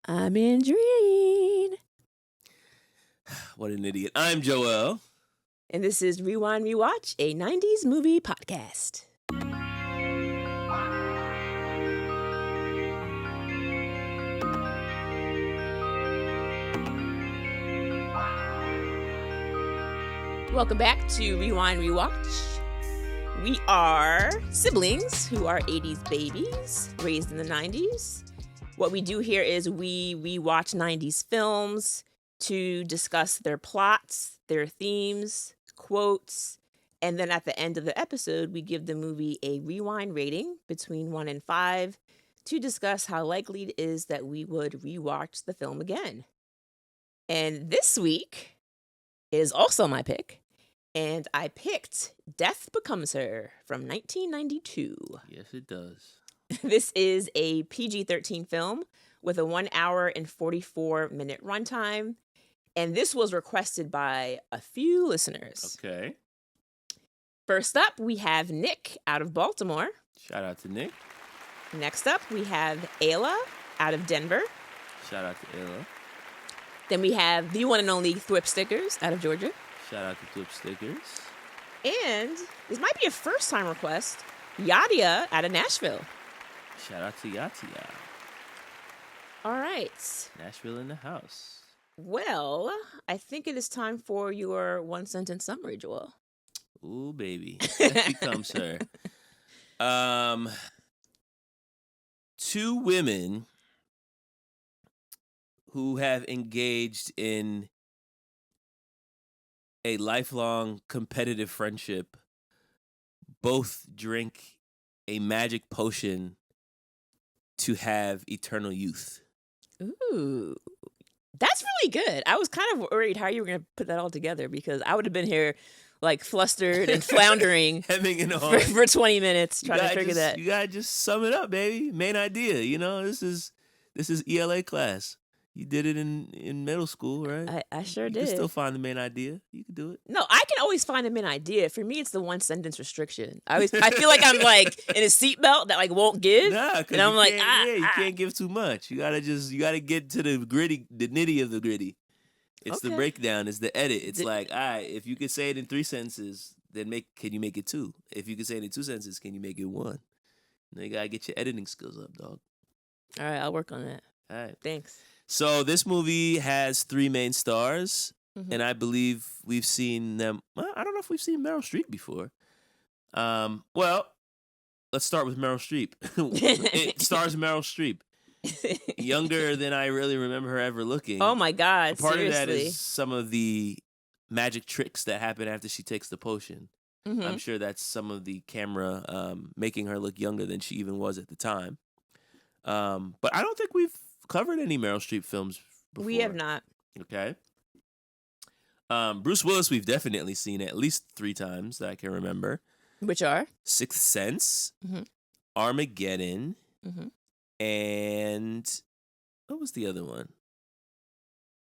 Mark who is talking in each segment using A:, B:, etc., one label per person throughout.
A: I'm Andrene.
B: What an idiot. I'm Joel.
A: And this is Rewind Rewatch, a 90s movie podcast. Welcome back to Rewind Rewatch. We are siblings who are 80s babies, raised in the 90s. What we do here is we rewatch 90s films to discuss their plots, their themes, quotes, and then at the end of the episode, we give the movie a rewind rating between 1 and 5 to discuss how likely it is that we would rewatch the film again. And this week is also my pick, and I picked Death Becomes Her from 1992.
B: Yes, it does.
A: This is a PG-13 film with a 1 hour and 44-minute runtime. And this was requested by a few listeners.
B: Okay.
A: First up, we have Nick out of Baltimore.
B: Shout out to Nick.
A: Next up, we have Ayla out of Denver.
B: Shout out to Ayla.
A: Then we have the one and only Thwip Stickers out of Georgia.
B: Shout out to Thwip Stickers.
A: And this might be a first-time request, Yadia out of Nashville.
B: Shout out to Yatia.
A: All right.
B: Nashville in the house.
A: Well, I think it is time for your one-sentence summary, Joel.
B: Ooh, baby. Death Becomes Her. Two women who have engaged in a lifelong competitive friendship both drink a magic potion to have eternal youth.
A: Ooh, that's really good. I was kind of worried how you were going to put that all together because I would have been here like flustered and floundering
B: Hemming and hawing.
A: for 20 minutes trying to figure that.
B: You gotta just sum it up, baby. Main idea. You know, this is ELA class. You did it in middle school, right?
A: I sure
B: you
A: did.
B: You can still find the main idea. You can do it.
A: No, I can always find the main idea. For me, it's the one sentence restriction. I feel like I'm like in a seatbelt that like won't give.
B: Nah,
A: and I'm like,
B: you can't give too much. You gotta get to the nitty of the gritty. It's
A: okay.
B: The breakdown. It's the edit. It's like, all right, if you could say it in 3 sentences, then can you make it 2? If you could say it in 2 sentences, can you make it 1? You gotta get your editing skills up, dog.
A: All right, I'll work on that.
B: All right,
A: thanks.
B: So this movie has 3 main stars, and I believe we've seen them. Well, I don't know if we've seen Meryl Streep before. Well, let's start with Meryl Streep. It stars Meryl Streep. Younger than I really remember her ever looking.
A: Oh my God,
B: Part
A: seriously.
B: of that is some of the magic tricks that happen after she takes the potion. I'm sure that's some of the camera making her look younger than she even was at the time. But I don't think we've covered any Meryl Streep films before.
A: We have not.
B: Okay. Bruce Willis, we've definitely seen at least 3 times that I can remember.
A: Which are?
B: Sixth Sense, Armageddon, and what was the other one?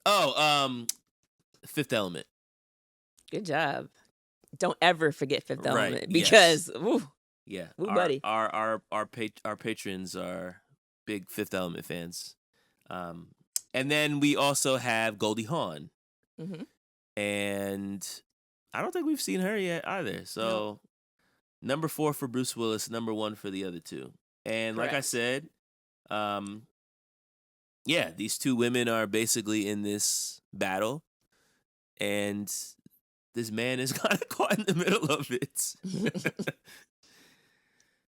B: Oh, Fifth Element.
A: Good job. Don't ever forget Fifth Element
B: Right,
A: because,
B: yes.
A: Woo,
B: Yeah,
A: woo, buddy.
B: Our patrons are big Fifth Element fans. And then we also have Goldie Hawn. And I don't think we've seen her yet either. So number 4 for Bruce Willis, number 1 for the other 2. And
A: Correct.
B: like I said, these 2 women are basically in this battle. And this man is kind of caught in the middle of it.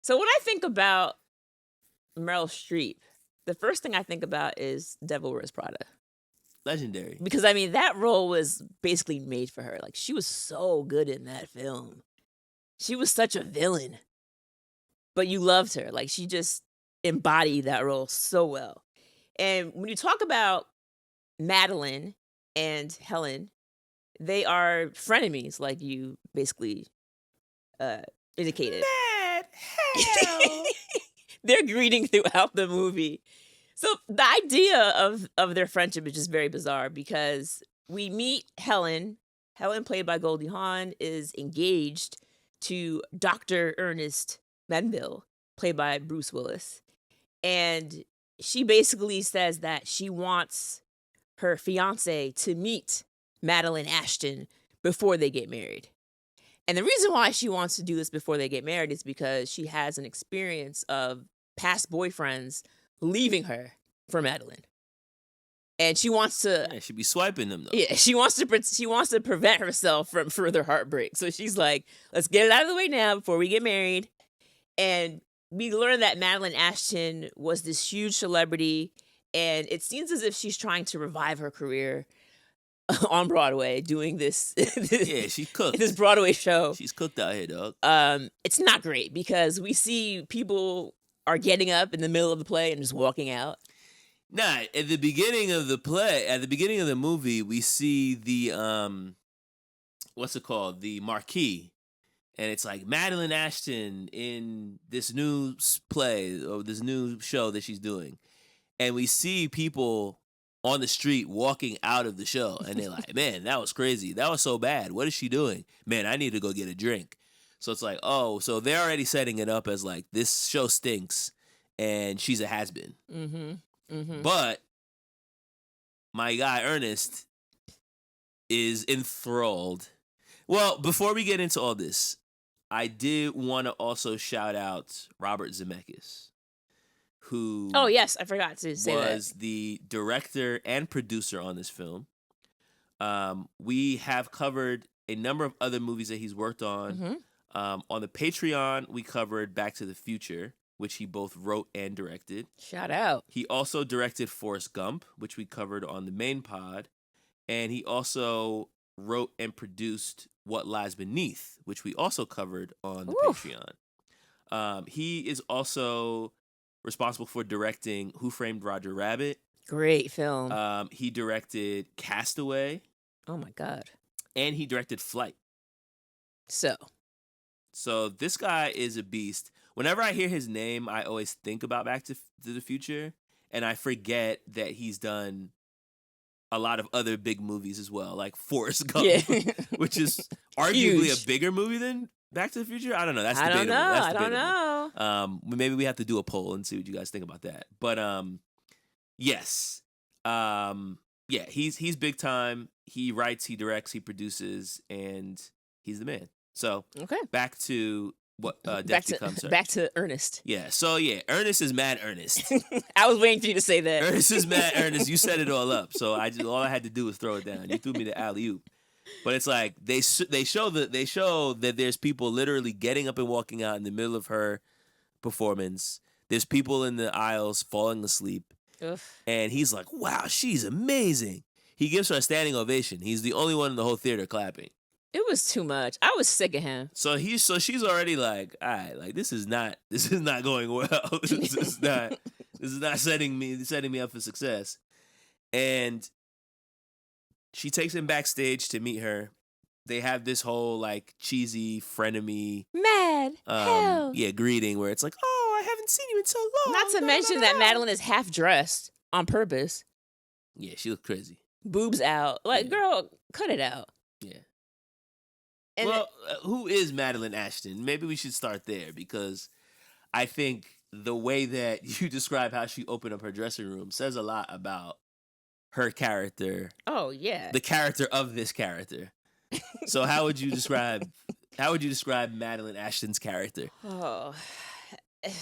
A: So when I think about Meryl Streep, the first thing I think about is Devil Wears Prada.
B: Legendary.
A: Because, I mean, that role was basically made for her. Like, she was so good in that film. She was such a villain. But you loved her. Like, she just embodied that role so well. And when you talk about Madeline and Helen, they are frenemies, like you basically indicated.
B: Mad hell.
A: They're greeting throughout the movie. So the idea of their friendship is just very bizarre because we meet Helen. Helen, played by Goldie Hawn, is engaged to Dr. Ernest Menville, played by Bruce Willis. And she basically says that she wants her fiance to meet Madeline Ashton before they get married. And the reason why she wants to do this before they get married is because she has an experience of past boyfriends leaving her for Madeline. And she wants to...
B: Yeah, she'd be swiping them, though.
A: Yeah, she wants to prevent herself from further heartbreak. So she's like, let's get it out of the way now before we get married. And we learn that Madeline Ashton was this huge celebrity, and it seems as if she's trying to revive her career on Broadway doing this.
B: Yeah, she's cooked.
A: This Broadway show.
B: She's cooked out here, dog.
A: It's not great because we see people are getting up in the middle of the play and just walking out.
B: Nah, at the beginning of the play, at the beginning of the movie, we see the what's it called? The marquee. And it's like Madeline Ashton in this new play or this new show that she's doing. And we see people on the street walking out of the show. And they're like, man, that was crazy. That was so bad. What is she doing? Man, I need to go get a drink. So it's like, oh, so they're already setting it up as like, this show stinks and she's a has-been.
A: Mm-hmm. Mm-hmm.
B: But my guy Ernest is enthralled. Well, before we get into all this, I did want to also shout out Robert Zemeckis, who
A: oh yes, I forgot to say
B: was the director and producer on this film. We have covered a number of other movies that he's worked on.
A: Mm-hmm.
B: On the Patreon, we covered Back to the Future, which he both wrote and directed.
A: Shout out.
B: He also directed Forrest Gump, which we covered on the main pod. And he also wrote and produced What Lies Beneath, which we also covered on the Patreon. He is also responsible for directing Who Framed Roger Rabbit.
A: Great film.
B: He directed Castaway.
A: Oh my God.
B: And he directed Flight. So this guy is a beast. Whenever I hear his name, I always think about Back to the Future, and I forget that he's done a lot of other big movies as well, like Forrest Gump, which is arguably a bigger movie than Back to the Future. I don't know. That's debatable.
A: I don't know.
B: Maybe we have to do a poll and see what you guys think about that. But yes, yeah, he's big time. He writes, he directs, he produces, and he's the man. So back to what Death Becomes Her.
A: Back to Ernest.
B: Yeah. So yeah, Ernest is mad Ernest.
A: I was waiting for you to say that.
B: Ernest is mad Ernest. You set it all up. So all I had to do was throw it down. You threw me the alley-oop. But it's like they show that there's people literally getting up and walking out in the middle of her performance. There's people in the aisles falling asleep.
A: Oof.
B: And he's like, "Wow, she's amazing." He gives her a standing ovation. He's the only one in the whole theater clapping.
A: It was too much. I was sick of him.
B: So she's already like, all right, like this is not going well. this is not setting me up for success. And she takes him backstage to meet her. They have this whole like cheesy frenemy greeting where it's like, oh, I haven't seen you in so long.
A: Not to mention that Madeline is half dressed on purpose.
B: Yeah, she looked crazy.
A: Boobs out. Like, girl, cut it out.
B: Yeah.
A: And
B: well, who is Madeline Ashton? Maybe we should start there because I think the way that you describe how she opened up her dressing room says a lot about her character.
A: Oh, yeah.
B: The character of this character. So how would you describe Madeline Ashton's character?
A: Oh. I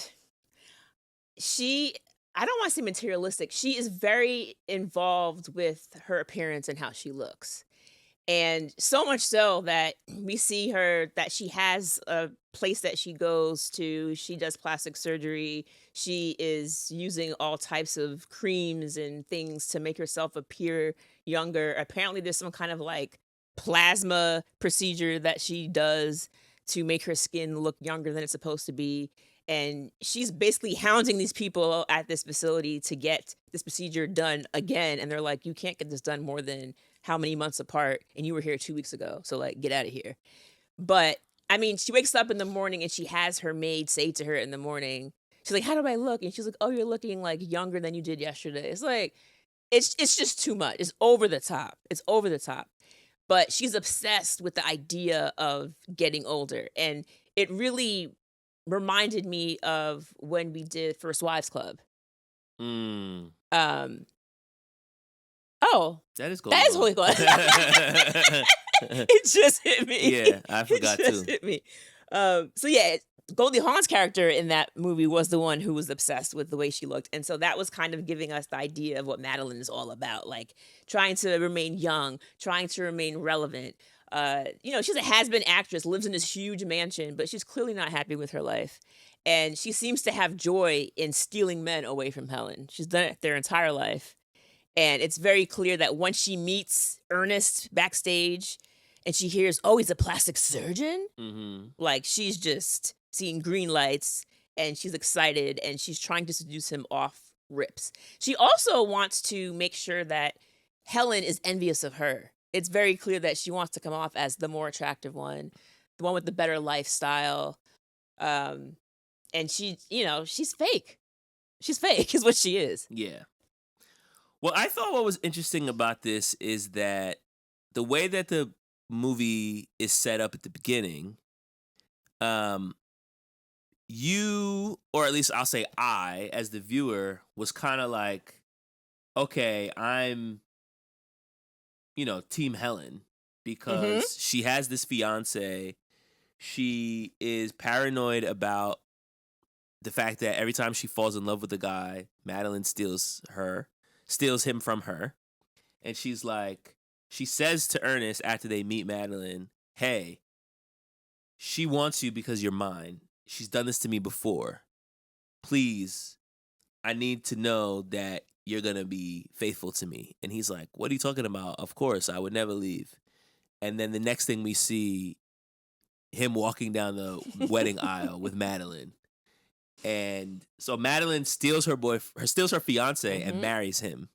A: don't want to say materialistic. She is very involved with her appearance and how she looks. And so much so that we see her, that she has a place that she goes to. She does plastic surgery. She is using all types of creams and things to make herself appear younger. Apparently there's some kind of like plasma procedure that she does to make her skin look younger than it's supposed to be. And she's basically hounding these people at this facility to get this procedure done again. And they're like, you can't get this done more than how many months apart, and you were here 2 weeks ago, so like get out of here. But I mean, she wakes up in the morning and she has her maid say to her in the morning, she's like, how do I look? And she's like, oh, you're looking like younger than you did yesterday. It's like, it's just too much. It's over the top. But she's obsessed with the idea of getting older. And it really reminded me of when we did First Wives Club. Um. Oh,
B: that is Goldie
A: that is
B: Hawn.
A: Goldie Hawn. It just hit me.
B: Yeah, I forgot
A: it just
B: too.
A: hit me. So yeah, Goldie Hawn's character in that movie was the one who was obsessed with the way she looked, and so that was kind of giving us the idea of what Madeline is all about, like trying to remain young, trying to remain relevant. She's a has-been actress, lives in this huge mansion, but she's clearly not happy with her life. And she seems to have joy in stealing men away from Helen. She's done it their entire life. And it's very clear that once she meets Ernest backstage and she hears, oh, he's a plastic surgeon, like she's just seeing green lights and she's excited and she's trying to seduce him off rips. She also wants to make sure that Helen is envious of her. It's very clear that she wants to come off as the more attractive one, the one with the better lifestyle. And she's fake. She's fake is what she is.
B: Yeah. Well, I thought what was interesting about this is that the way that the movie is set up at the beginning, you, or at least I'll say I, as the viewer, was kind of like, okay, I'm, Team Helen, because she has this fiance. She is paranoid about the fact that every time she falls in love with a guy, Madeline steals him from her. And she says to Ernest after they meet Madeline, hey, she wants you because you're mine. She's done this to me before. Please, I need to know that you're going to be faithful to me. And he's like, what are you talking about? Of course, I would never leave. And then the next thing we see, him walking down the wedding aisle with Madeline. And so Madeline steals her fiance and marries him.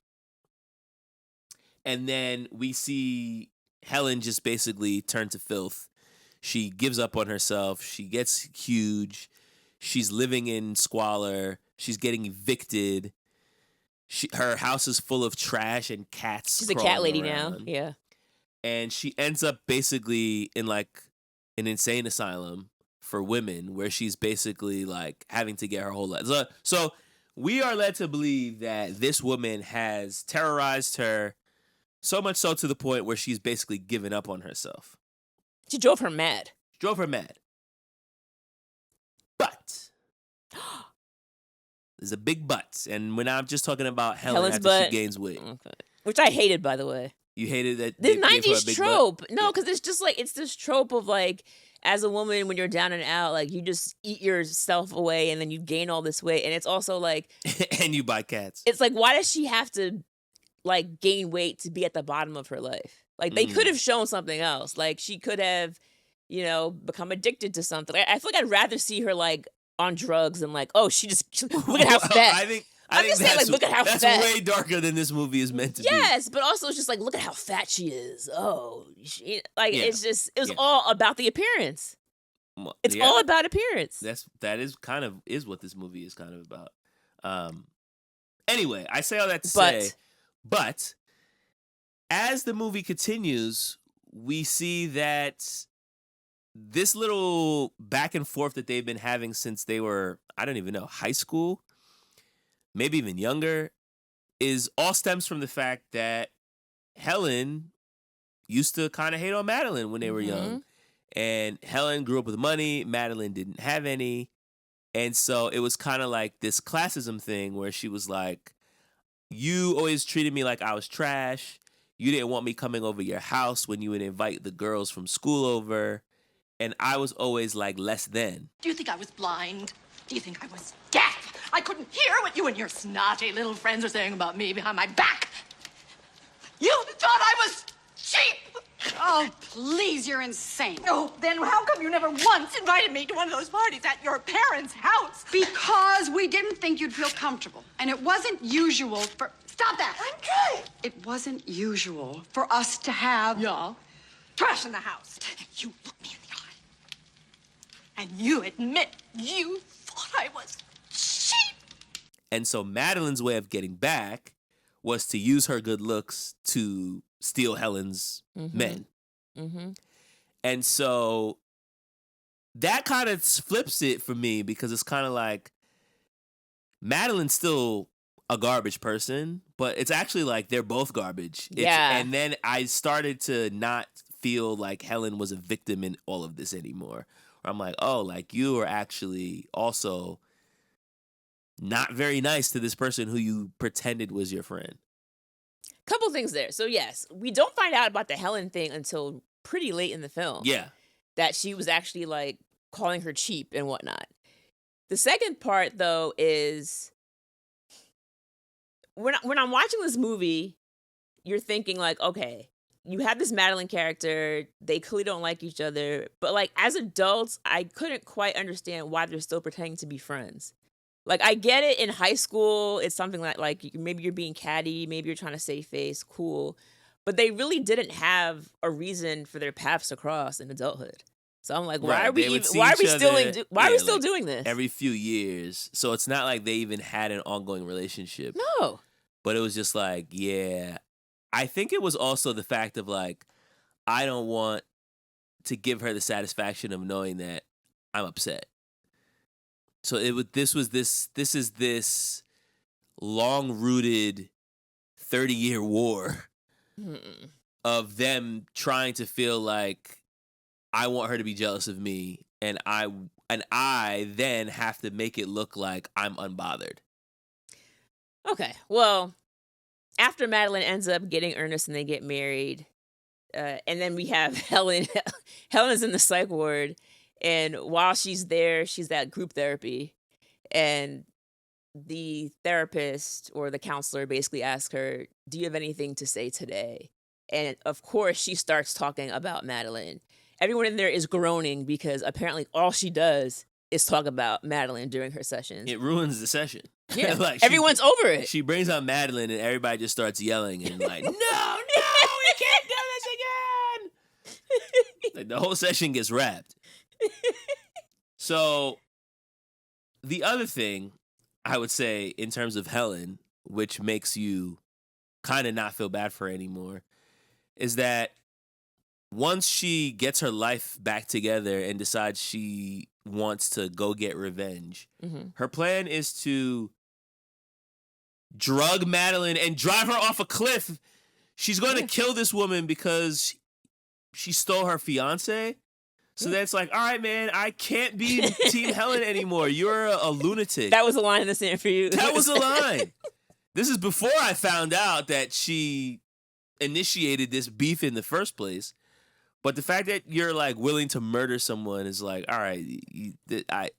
B: And then we see Helen just basically turn to filth. She gives up on herself. She gets huge. She's living in squalor. She's getting evicted. Her house is full of trash and cats.
A: She's a cat lady
B: around.
A: now. Yeah.
B: And she ends up basically in like an insane asylum for women, where she's basically like having to get her whole life. So we are led to believe that this woman has terrorized her, so much so to the point where she's basically given up on herself.
A: She drove her mad.
B: But there's a big but, and when I'm just talking about Helen's after
A: butt.
B: She gains weight,
A: which I hated, by the way.
B: You hated that
A: the '90s trope.
B: Butt?
A: No, because it's just like it's this trope of like, as a woman, when you're down and out, like you just eat yourself away and then you gain all this weight, and it's also like,
B: and you buy cats.
A: It's like, why does she have to like gain weight to be at the bottom of her life? Like they could have shown something else. Like she could have, become addicted to something. I feel like I'd rather see her like on drugs and like, oh, look at how fat.
B: I think
A: look at how
B: that's
A: fat.
B: way darker than this movie is meant to be.
A: Yes, but also it's just like, look at how fat she is. Oh, it was all about the appearance. It's all about appearance.
B: That is what this movie is kind of about. Anyway, I say all that to say, but as the movie continues, we see that this little back and forth that they've been having since they were, I don't even know, high school, maybe even younger, all stems from the fact that Helen used to kind of hate on Madeline when they were young. And Helen grew up with money. Madeline didn't have any. And so it was kind of like this classism thing where she was like, you always treated me like I was trash. You didn't want me coming over your house when you would invite the girls from school over. And I was always like less than.
C: Do you think I was blind? Do you think I was deaf? I couldn't hear what you and your snotty little friends were saying about me behind my back. You thought I was cheap.
D: Oh, please, you're insane.
C: Oh, then how come you never once invited me to one of those parties at your parents' house?
D: Because we didn't think you'd feel comfortable. And it wasn't usual for...
C: Stop that. I'm trying.
D: It wasn't usual for us to have...
C: Yeah. Trash in the house. You look me in the eye. And you admit you thought I was cheap.
B: And so Madeline's way of getting back was to use her good looks to steal Helen's men. And so that kind of flips it for me, because it's kind of like Madeline's still a garbage person, but it's actually like they're both garbage. And then I started to not feel like Helen was a victim in all of this anymore. Or I'm like, oh, like you are actually also not very nice to this person who you pretended was your friend.
A: Couple things there. So yes, we don't find out about the Helen thing until pretty late in the film.
B: Yeah.
A: That she was actually like calling her cheap and whatnot. The second part though is when I'm watching this movie, you're thinking like, okay, you have this Madeline character, they clearly don't like each other, but like as adults, I couldn't quite understand why they're still pretending to be friends. Like, I get it in high school, it's something like maybe you're being catty, maybe you're trying to save face, cool. But they really didn't have a reason for their paths to cross in adulthood. So I'm like, why are we still doing this?
B: Every few years. So it's not like they even had an ongoing relationship.
A: No.
B: But it was just like, yeah. I think it was also the fact of like, I don't want to give her the satisfaction of knowing that I'm upset. So this is this long-rooted 30-year war of them trying to feel like I want her to be jealous of me, and I then have to make it look like I'm unbothered.
A: Okay, well, after Madeline ends up getting Ernest and they get married, and then we have Helen. Helen is in the psych ward. And while she's there, she's at group therapy. And the therapist or the counselor basically asks her, do you have anything to say today? And of course, she starts talking about Madeline. Everyone in there is groaning because apparently all she does is talk about Madeline during her sessions.
B: It ruins the session.
A: Yeah, like everyone's over it.
B: She brings out Madeline and everybody just starts yelling and like, no, we can't do this again! Like the whole session gets wrapped. So, the other thing I would say in terms of Helen, which makes you kind of not feel bad for her anymore, is that once she gets her life back together and decides she wants to go get revenge, her plan is to drug Madeline and drive her off a cliff. She's going to kill this woman because she stole her fiancé. So that's like, all right, man, I can't be Team Helen anymore. You're a lunatic.
A: That was a line in the sand for you.
B: That was a line. This is before I found out that she initiated this beef in the first place. But the fact that you're like willing to murder someone is like, all right,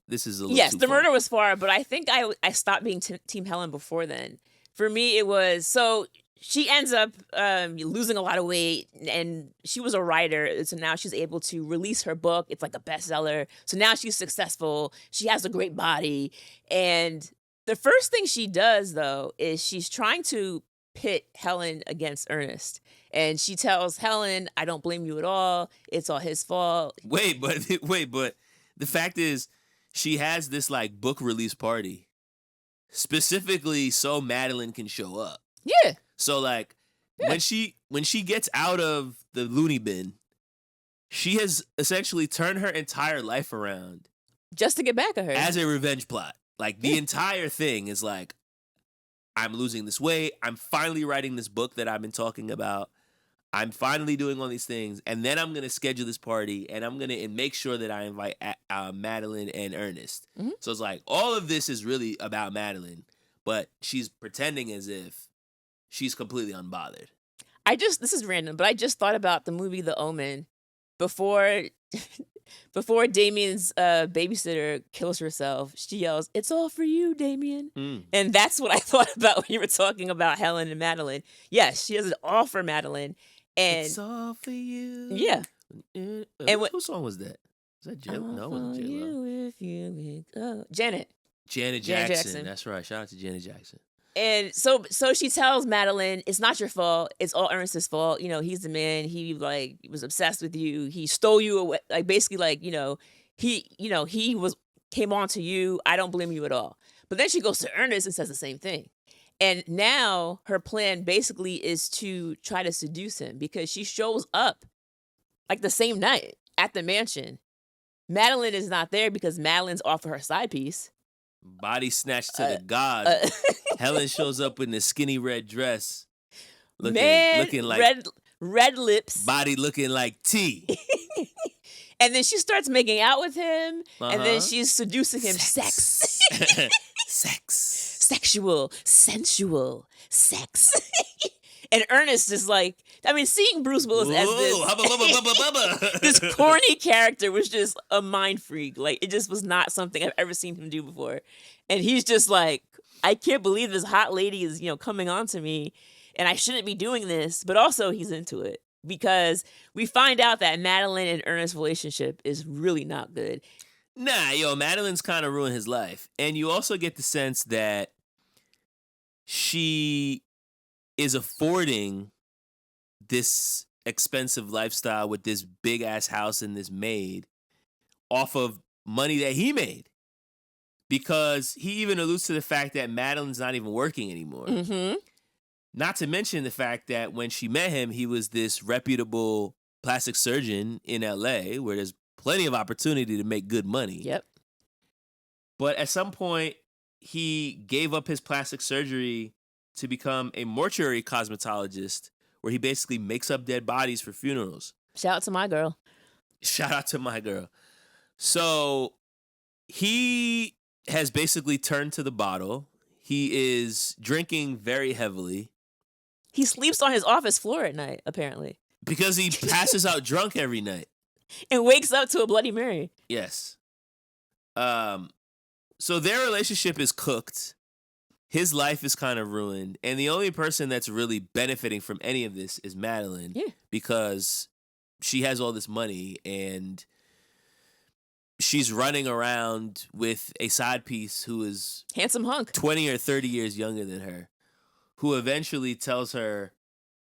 B: this is a little
A: yes,
B: too
A: the
B: far.
A: murder was far, but I think I stopped being Team Helen before then. For me, it was so. She ends up losing a lot of weight, and she was a writer, so now she's able to release her book. It's like a bestseller. So now she's successful. She has a great body. And the first thing she does, though, is she's trying to pit Helen against Ernest. And she tells Helen, I don't blame you at all. It's all his fault.
B: Wait, but the fact is, she has this like book release party specifically so Madeline can show up.
A: Yeah.
B: So like when she gets out of the loony bin, she has essentially turned her entire life around
A: just to get back at her
B: as a revenge plot. Like the entire thing is like, I'm losing this weight. I'm finally writing this book that I've been talking about. I'm finally doing all these things, and then I'm gonna schedule this party, and I'm gonna make sure that I invite Madeline and Ernest. So it's like all of this is really about Madeline, but she's pretending as if she's completely unbothered.
A: This is random, but I just thought about the movie The Omen before Damien's babysitter kills herself. She yells, "It's all for you, Damien." And that's what I thought about when you were talking about Helen and Madeline. Yes, she has it all for Madeline. And
B: it's all for you.
A: Yeah.
B: And whose song was that? Was that J-Lo? No, it wasn't J-Lo.
A: Janet
B: Jackson. That's right. Shout out to Janet Jackson.
A: And so she tells Madeline, it's not your fault. It's all Ernest's fault. You know, he's the man. He like was obsessed with you. He stole you away. Like basically like, he came on to you. I don't blame you at all. But then she goes to Ernest and says the same thing. And now her plan basically is to try to seduce him because she shows up like the same night at the mansion. Madeline is not there because Madeline's off of her side piece.
B: Body snatched to the gods. Helen shows up in the skinny red dress. Looking like
A: red lips.
B: Body looking like tea.
A: And then she starts making out with him. And then she's seducing him. Sex.
B: Sex.
A: Sexual. Sensual. Sex. And Ernest is like, I mean, seeing Bruce Willis as this corny character was just a mind freak. Like, it just was not something I've ever seen him do before. And he's just like, I can't believe this hot lady is, coming on to me, and I shouldn't be doing this. But also, he's into it because we find out that Madeline and Ernest's relationship is really not good.
B: Nah, Madeline's kind of ruined his life. And you also get the sense that she is affording this expensive lifestyle with this big ass house and this maid off of money that he made, because he even alludes to the fact that Madeline's not even working anymore.
A: Mm-hmm.
B: Not to mention the fact that when she met him, he was this reputable plastic surgeon in LA where there's plenty of opportunity to make good money.
A: Yep.
B: But at some point, he gave up his plastic surgery to become a mortuary cosmetologist where he basically makes up dead bodies for funerals.
A: Shout out to my girl.
B: So he has basically turned to the bottle. He is drinking very heavily.
A: He sleeps on his office floor at night, apparently.
B: Because he passes out drunk every night.
A: And wakes up to a Bloody Mary.
B: Yes. So their relationship is cooked. His life is kind of ruined. And the only person that's really benefiting from any of this is Madeline.
A: Yeah.
B: Because she has all this money and she's running around with a side piece who is
A: handsome hunk,
B: 20 or 30 years younger than her, who eventually tells her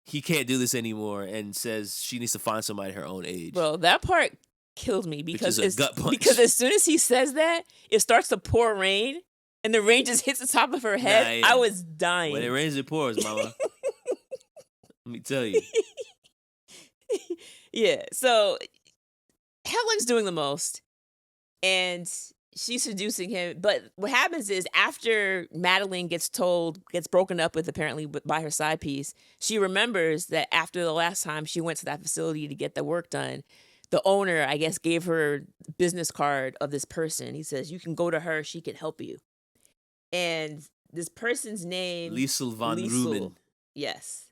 B: he can't do this anymore and says she needs to find somebody her own age.
A: Bro, that part killed me because
B: Which is a gut punch.
A: Because as soon as he says that, it starts to pour rain and the rain just hits the top of her head.
B: Nah, yeah.
A: I was dying.
B: When it rains, it pours, mama. Let me tell you.
A: Yeah, so Helen's doing the most. And she's seducing him. But what happens is after Madeline gets broken up with apparently by her side piece, she remembers that after the last time she went to that facility to get the work done, the owner, I guess, gave her business card of this person. He says, you can go to her. She can help you. And this person's name...
B: Liesel von Ruben.
A: Yes.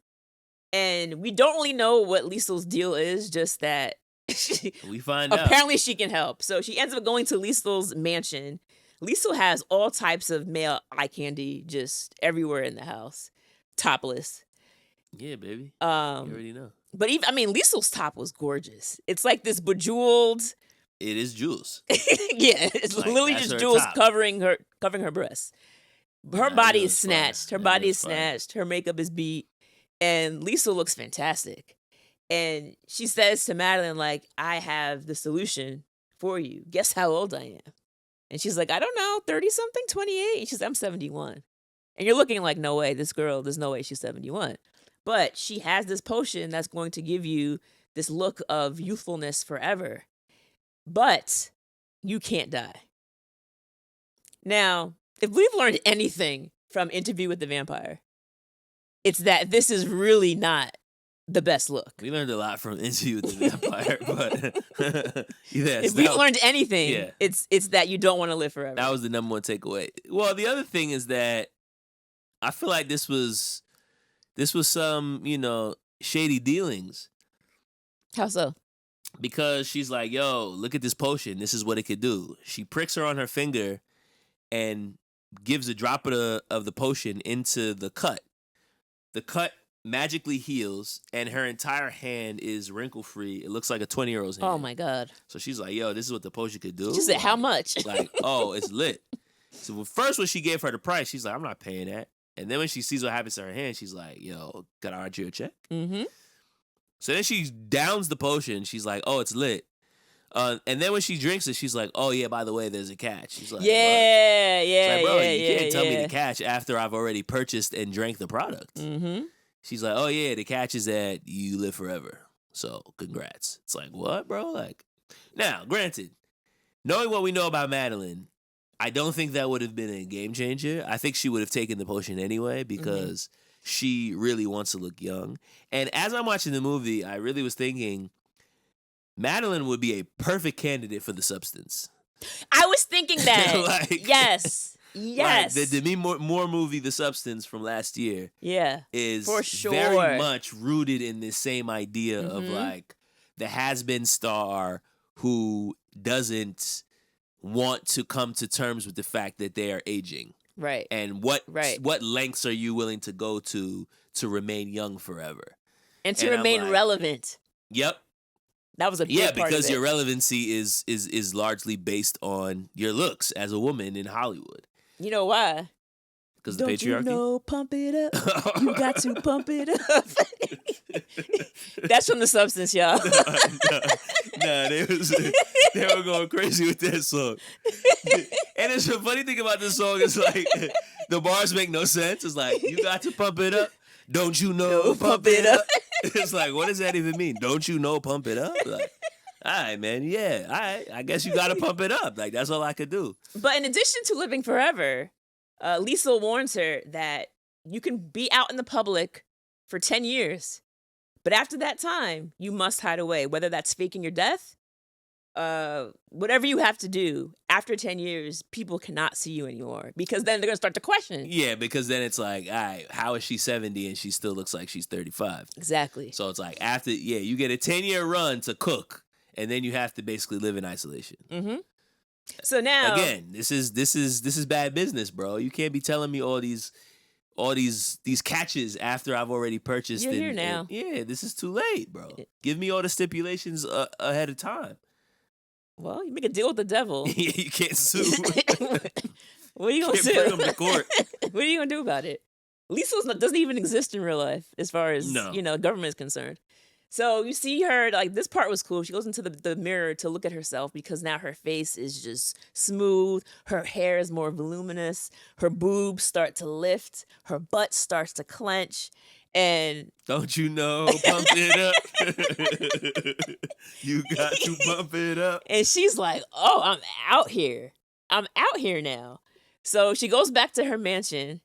A: And we don't really know what Liesel's deal is, just that
B: we find out.
A: Apparently she can help. So she ends up going to Liesel's mansion. Liesel has all types of male eye candy just everywhere in the house. Topless.
B: Yeah, baby. You already know.
A: But Liesel's top was gorgeous. It's like this bejeweled...
B: It is jewels.
A: Yeah, it's like, literally just jewels top. covering her breasts. Her body is snatched. Her body is snatched. Her makeup is beat. And Liesel looks fantastic. And she says to Madeline, like, I have the solution for you. Guess how old I am? And she's like, I don't know, 30-something, 28? And she's like, I'm 71. And you're looking like, no way, this girl, there's no way she's 71. But she has this potion that's going to give you this look of youthfulness forever. But you can't die. Now, if we've learned anything from Interview with the Vampire, it's that this is really not the best look.
B: We learned a lot from Interview with the Vampire, but yes,
A: if we've learned anything, it's that you don't want to live forever.
B: That was the number one takeaway. Well, the other thing is that I feel like this was some, shady dealings.
A: How so?
B: Because she's like, yo, look at this potion. This is what it could do. She pricks her on her finger and gives a drop of the potion into the cut. The cut magically heals, and her entire hand is wrinkle-free. It looks like a 20-year-old's hand.
A: Oh, my God.
B: So she's like, yo, this is what the potion could do.
A: She said, how much?
B: Like, oh, it's lit. So first when she gave her the price, she's like, I'm not paying that. And then when she sees what happens to her hand, she's like, yo, can I write you a check?
A: Mm-hmm.
B: So then she downs the potion. She's like, oh, it's lit. And then when she drinks it, she's like, oh, yeah, by the way, there's a catch. She's like,
A: yeah,
B: what?
A: yeah,
B: like, bro,
A: yeah,
B: you can't tell me
A: yeah.
B: the catch after I've already purchased and drank the product.
A: Mm-hmm.
B: She's like, oh, yeah, the catch is that you live forever. So congrats. It's like, what, bro? Like, now, granted, knowing what we know about Madeline, I don't think that would have been a game changer. I think she would have taken the potion anyway because she really wants to look young. And as I'm watching the movie, I really was thinking Madeline would be a perfect candidate for the substance.
A: I was thinking that. Yes.
B: Like the Demi Moore movie, The Substance, from last year, is
A: for sure
B: very much rooted in this same idea of like the has-been star who doesn't want to come to terms with the fact that they are aging.
A: Right.
B: And what lengths are you willing to go to remain young forever?
A: And to remain relevant.
B: Yep.
A: That was a big part of it.
B: Because your relevancy is largely based on your looks as a woman in Hollywood.
A: You know why?
B: Because of the patriarchy?
A: Don't you know, pump it up. You got to pump it up. That's from The Substance, y'all.
B: Nah, they were going crazy with that song. And it's the funny thing about this song is like the bars make no sense. It's like, you got to pump it up. Don't you know, pump it up. It's like, what does that even mean? Don't you know, pump it up? Like, all right, man. Yeah, all right. I guess you got to pump it up. Like, that's all I could do.
A: But in addition to living forever, Lisa warns her that you can be out in the public for 10 years. But after that time, you must hide away, whether that's faking your death, whatever you have to do. After 10 years, people cannot see you anymore because then they're going to start to question.
B: Yeah, because then it's like, all right, how is she 70 and she still looks like she's 35?
A: Exactly.
B: So it's like after, you get a 10-year run to cook. And then you have to basically live in isolation.
A: Mm-hmm. So now,
B: again, this is bad business, bro. You can't be telling me all these catches after I've already purchased.
A: You're here now.
B: This is too late, bro. Give me all the stipulations ahead of time.
A: Well, you make a deal with the devil.
B: You can't sue.
A: What are you gonna
B: Can't bring them to court.
A: What are you gonna do about it? Lisa doesn't even exist in real life, as far as government is concerned. So you see her, like, this part was cool. She goes into the mirror to look at herself because now her face is just smooth. Her hair is more voluminous. Her boobs start to lift. Her butt starts to clench. And
B: don't you know, pump it up. You got to pump it up.
A: And she's like, oh, I'm out here. I'm out here now. So she goes back to her mansion.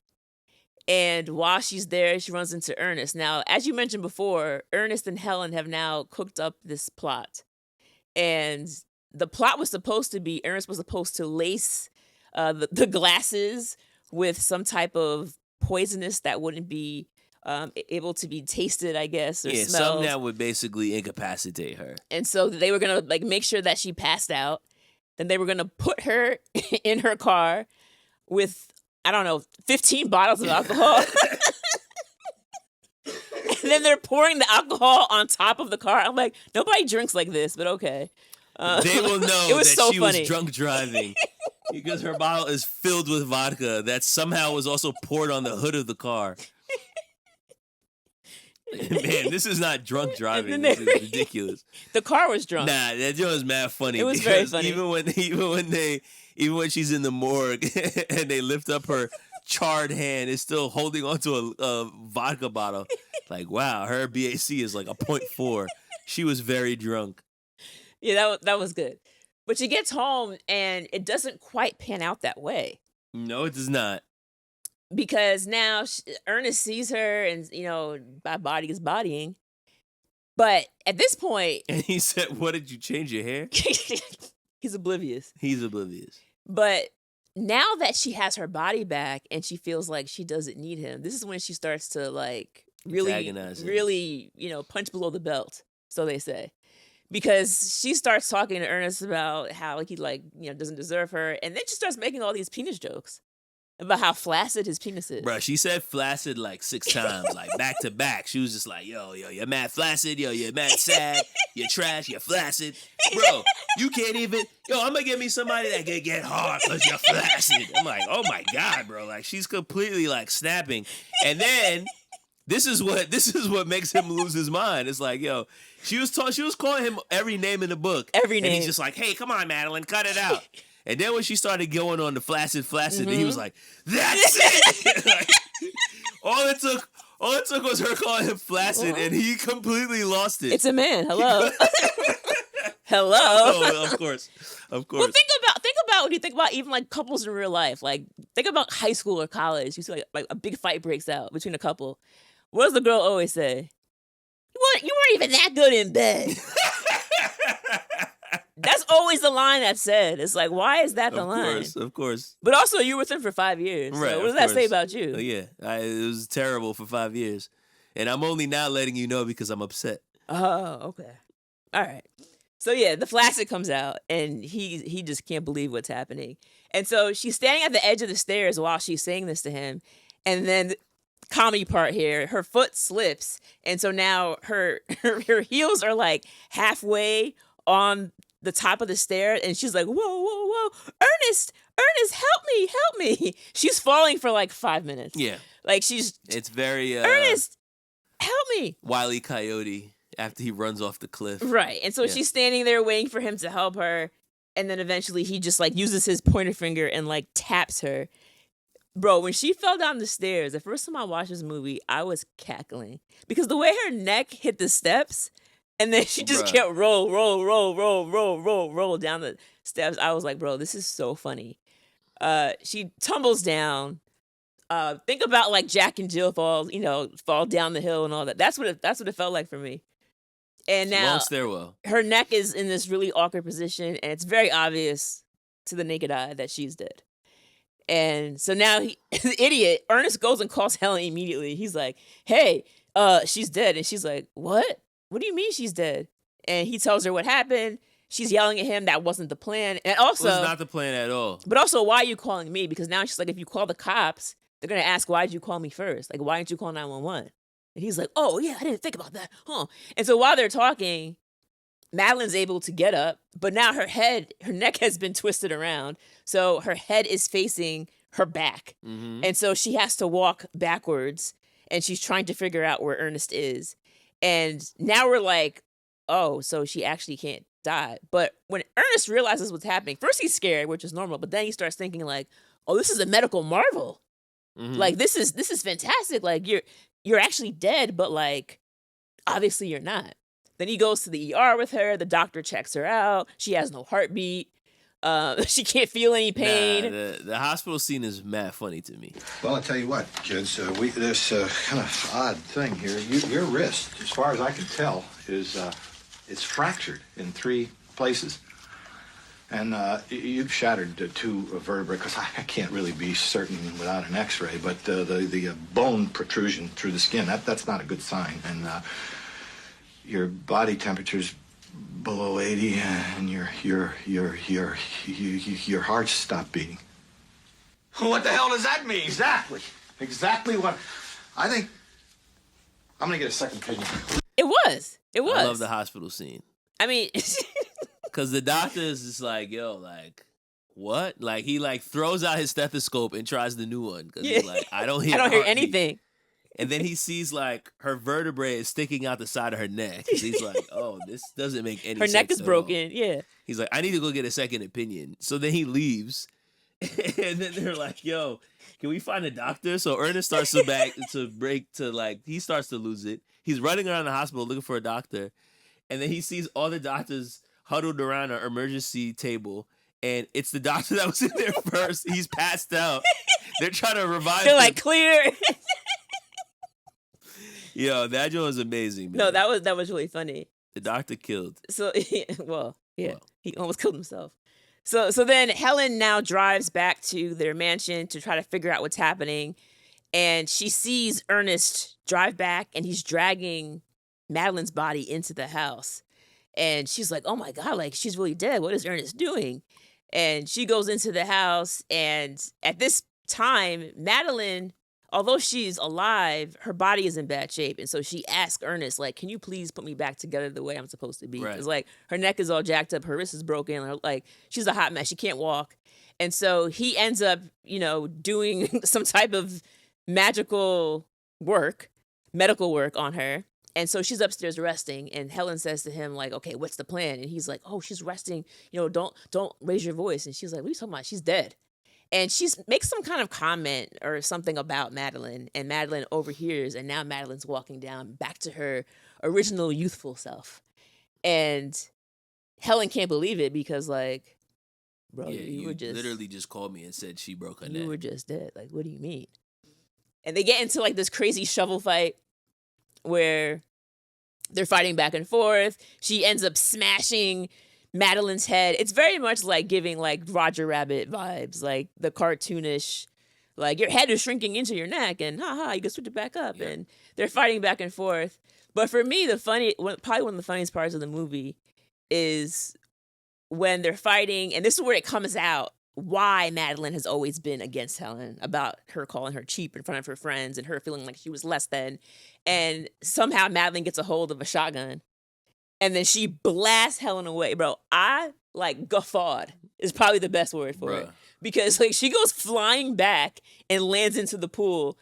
A: And while she's there, she runs into Ernest. Now, as you mentioned before, Ernest and Helen have now cooked up this plot. And the plot was supposed to be, Ernest was supposed to lace the glasses with some type of poisonous that wouldn't be able to be tasted, I guess, or smelled.
B: Something that would basically incapacitate her.
A: And so they were going to make sure that she passed out. Then they were going to put her in her car with, 15 bottles of alcohol. And then they're pouring the alcohol on top of the car. I'm like, nobody drinks like this, but okay.
B: They will know
A: it was
B: that
A: so
B: she
A: funny.
B: was drunk driving because her bottle is filled with vodka that somehow was also poured on the hood of the car. Man, this is not drunk driving. This is ridiculous.
A: The car was drunk.
B: Nah, that joke was mad funny.
A: It was very funny.
B: Even when she's in the morgue and they lift up her charred hand, it's still holding onto a vodka bottle. Like, wow, her BAC is like a 0.4. She was very drunk.
A: Yeah, that was good. But she gets home and it doesn't quite pan out that way.
B: No, it does not.
A: Because now Ernest sees her and, my body is bodying. But at this point...
B: And he said, what, did you change your hair?
A: He's oblivious. But now that she has her body back and she feels like she doesn't need him, this is when she starts to, like, really, punch below the belt, so they say. Because she starts talking to Ernest about how he, doesn't deserve her. And then she starts making all these penis jokes. About how flaccid his penis is.
B: Bruh, she said flaccid like 6 times, like back to back. She was just like, yo, you're mad flaccid. Yo, you're mad sad. You're trash. You're flaccid. Bro, you can't even, I'm going to get me somebody that can get hard because you're flaccid. I'm like, oh my God, bro. Like, she's completely like snapping. And then this is what makes him lose his mind. It's like, she was calling him every name in the book.
A: Every name.
B: And he's just like, hey, come on, Madeline, cut it out. And then when she started going on the flaccid, he was like, "That's it." Like, all it took was her calling him flaccid, and he completely lost it.
A: It's a man. Hello. Hello.
B: Oh, of course.
A: Well, think about about when you think about even like couples in real life. Like think about high school or college. You see like a big fight breaks out between a couple. What does the girl always say? You weren't even that good in bed. That's always the line that's said. It's like, why is that the line?
B: Of course.
A: But also, you were with him for 5 years.
B: Right.
A: So what does that say about you?
B: Yeah, it was terrible for 5 years, and I'm only now letting you know because I'm upset.
A: Oh, okay. All right. So yeah, the flaccid comes out, and he just can't believe what's happening. And so she's standing at the edge of the stairs while she's saying this to him, and then comedy part here, her foot slips, and so now her heels are like halfway on the top of the stair, and she's like, whoa, Ernest, help me. She's falling for like 5 minutes.
B: Yeah.
A: Like
B: it's very
A: Ernest, help me.
B: Wile E. Coyote after he runs off the cliff.
A: Right. And so she's standing there waiting for him to help her, and then eventually he just like uses his pointer finger and like taps her. Bro, when she fell down the stairs, the first time I watched this movie, I was cackling because the way her neck hit the steps, and then she just kept roll down the steps. I was like, bro, this is so funny. She tumbles down. Think about like Jack and Jill fall down the hill and all that. That's what it felt like for me. And now
B: long stairwell.
A: Her neck is in this really awkward position, and it's very obvious to the naked eye that she's dead. And so now the idiot, Ernest, goes and calls Helen immediately. He's like, hey, she's dead. And she's like, what? What do you mean she's dead? And he tells her what happened. She's yelling at him. That wasn't the plan. And also,
B: it was not the plan at all.
A: But also, why are you calling me? Because now she's like, if you call the cops, they're going to ask, why did you call me first? Like, why didn't you call 911? And he's like, oh, yeah, I didn't think about that. Huh. And so while they're talking, Madeline's able to get up, but now her neck has been twisted around. So her head is facing her back. Mm-hmm. And so she has to walk backwards, and she's trying to figure out where Ernest is. And now we're like, oh, so she actually can't die. But when Ernest realizes what's happening, first he's scared, which is normal, but then he starts thinking like, oh, this is a medical marvel. Mm-hmm. Like this is fantastic. Like you're actually dead, but like obviously you're not. Then he goes to the ER with her. The doctor checks her out. She has no heartbeat. She can't feel any pain.
B: The hospital scene is mad funny to me.
E: Well, I'll tell you what, kids. This kind of odd thing here. Your wrist, as far as I can tell, is it's fractured in 3 places. And you've shattered 2 vertebrae, because I can't really be certain without an X-ray, but the bone protrusion through the skin, that's not a good sign. And your body temperature's below 80, and your heart stopped beating. What the hell does that mean? Exactly what. I think I'm gonna get a second opinion.
A: It was.
B: I love the hospital scene.
A: I mean,
B: because the doctor is just like, yo, like, what? Like, he like throws out his stethoscope and tries the new one because he's like, I don't hear
A: anything.
B: And then he sees like her vertebrae is sticking out the side of her neck. He's like, oh, this doesn't make any sense.
A: Her neck is broken. Yeah.
B: He's like, I need to go get a second opinion. So then he leaves. And then they're like, yo, can we find a doctor? So Ernest starts he starts to lose it. He's running around the hospital looking for a doctor. And then he sees all the doctors huddled around an emergency table. And it's the doctor that was in there first. He's passed out. They're trying to revive him.
A: They're like, clear.
B: Yo, that joke was amazing, man.
A: No, that was really funny.
B: The doctor killed.
A: So, he almost killed himself. So then Helen now drives back to their mansion to try to figure out what's happening. And she sees Ernest drive back, and he's dragging Madeline's body into the house. And she's like, oh my God, like she's really dead. What is Ernest doing? And she goes into the house. And at this time, Madeline, although she's alive, her body is in bad shape. And so she asks Ernest, like, can you please put me back together the way I'm supposed to be? Because, like, her neck is all jacked up. Her wrist is broken. Like, she's a hot mess. She can't walk. And so he ends up, doing some type of medical work on her. And so she's upstairs resting. And Helen says to him, like, okay, what's the plan? And he's like, oh, she's resting. Don't raise your voice. And she's like, what are you talking about? She's dead. And she makes some kind of comment or something about Madeline, and Madeline overhears, and now Madeline's walking down back to her original youthful self. And Helen can't believe it because, like, bro,
B: Yeah,
A: you were just
B: literally just called me and said she broke her neck.
A: You were just dead. Like, what do you mean? And they get into like this crazy shovel fight where they're fighting back and forth. She ends up smashing Madeline's head. It's very much like giving like Roger Rabbit vibes, like the cartoonish, like your head is shrinking into your neck and you can switch it back up. Yeah. And they're fighting back and forth. But for me, probably one of the funniest parts of the movie is when they're fighting, and this is where it comes out, why Madeline has always been against Helen, about her calling her cheap in front of her friends and her feeling like she was less than. And somehow Madeline gets a hold of a shotgun and then she blasts Helen away. Bro, I like guffawed is probably the best word for it. Because like she goes flying back and lands into the pool.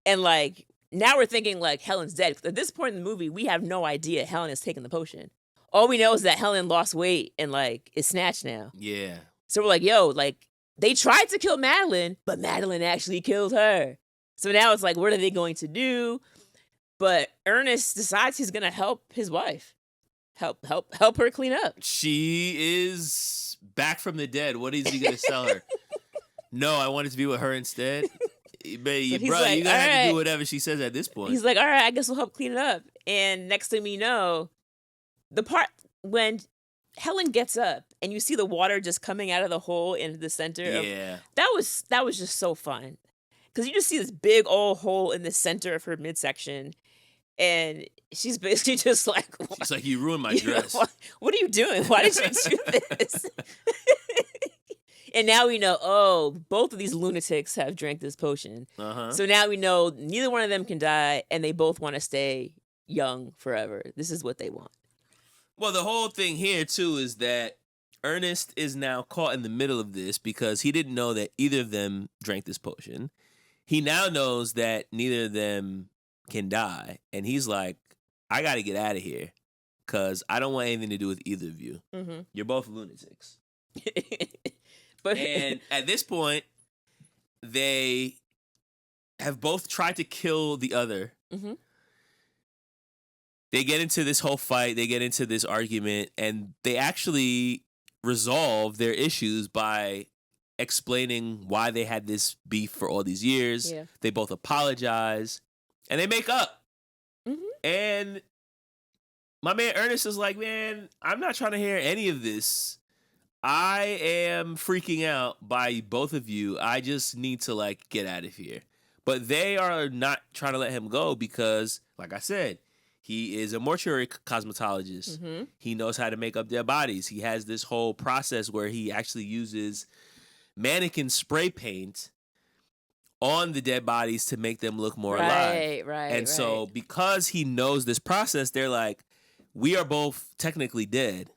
A: And like now we're thinking like Helen's dead. At this point in the movie, we have no idea Helen has taken the potion. All we know is that Helen lost weight and like is snatched now.
B: Yeah.
A: So we're like, yo, like they tried to kill Madeline, but Madeline actually killed her. So now it's like, what are they going to do? But Ernest decides he's gonna help his wife, help her clean up.
B: She is back from the dead. What is he gonna sell her? No, I wanted to be with her instead. But bro, like, you gotta have to do whatever she says at this point.
A: He's like, all right, I guess we'll help clean it up. And next thing we know, the part when Helen gets up and you see the water just coming out of the hole into the center.
B: Yeah.
A: That was just so fun. Because you just see this big old hole in the center of her midsection. And she's basically just like...
B: She's like, you ruined my dress.
A: What are you doing? Why did you do this? And now we know, both of these lunatics have drank this potion. Uh-huh. So now we know neither one of them can die, and they both want to stay young forever. This is what they want.
B: Well, the whole thing here, too, is that Ernest is now caught in the middle of this because he didn't know that either of them drank this potion. He now knows that neither of them can die. And he's like, I got to get out of here because I don't want anything to do with either of you. Mm-hmm. You're both lunatics. And at this point, they have both tried to kill the other. Mm-hmm. They get into this whole fight. They get into this argument. And they actually resolve their issues by explaining why they had this beef for all these years. Yeah. They both apologize. And they make up. Mm-hmm. And my man Ernest is like, man, I'm not trying to hear any of this. I am freaking out by both of you. I just need to, like, get out of here. But they are not trying to let him go because, like I said, he is a mortuary cosmetologist. Mm-hmm. He knows how to make up dead bodies. He has this whole process where he actually uses mannequin spray paint on the dead bodies to make them look more alive. And so because he knows this process, they're like, we are both technically dead.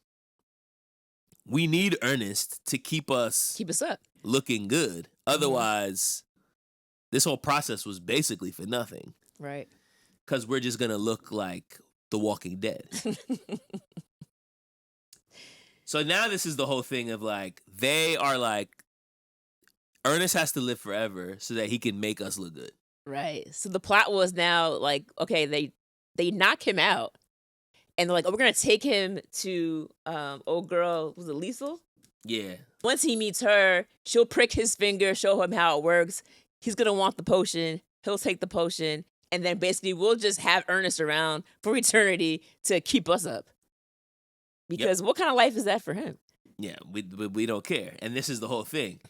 B: We need Ernest to keep us
A: up,
B: looking good. Otherwise, this whole process was basically for nothing.
A: Right.
B: Because we're just going to look like The Walking Dead. So now this is the whole thing of like, they are like, Ernest has to live forever so that he can make us look good.
A: Right. So the plot was now like, okay, they knock him out. And they're like, we're going to take him to old girl, was it Liesel?
B: Yeah.
A: Once he meets her, she'll prick his finger, show him how it works. He's going to want the potion. He'll take the potion. And then basically we'll just have Ernest around for eternity to keep us up. Because what kind of life is that for him?
B: Yeah, we don't care. And this is the whole thing,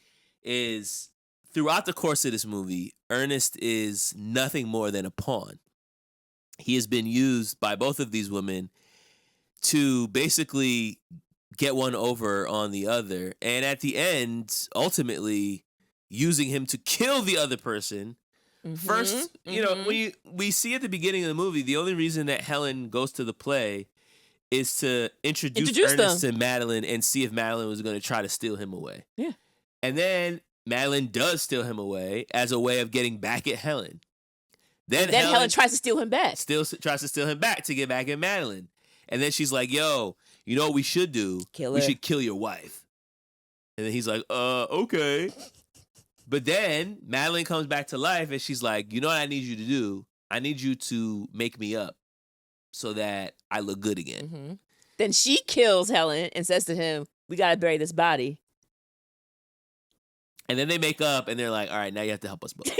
B: is throughout the course of this movie, Ernest is nothing more than a pawn. He has been used by both of these women to basically get one over on the other. And at the end, ultimately, using him to kill the other person. Mm-hmm. First, you know, we see at the beginning of the movie, the only reason that Helen goes to the play is to introduce Ernest to Madeline and see if Madeline was going to try to steal him away.
A: Yeah.
B: And then Madeline does steal him away as a way of getting back at Helen. Then
A: Helen tries to steal him back.
B: Tries to steal him back to get back at Madeline. And then she's like, yo, you know what we should do?
A: Kill her.
B: We should kill your wife. And then he's like, okay. But then Madeline comes back to life and she's like, you know what I need you to do? I need you to make me up so that I look good again.
A: Mm-hmm. Then she kills Helen and says to him, we got to bury this body.
B: And then they make up, and they're like, all right, now you have to help us both.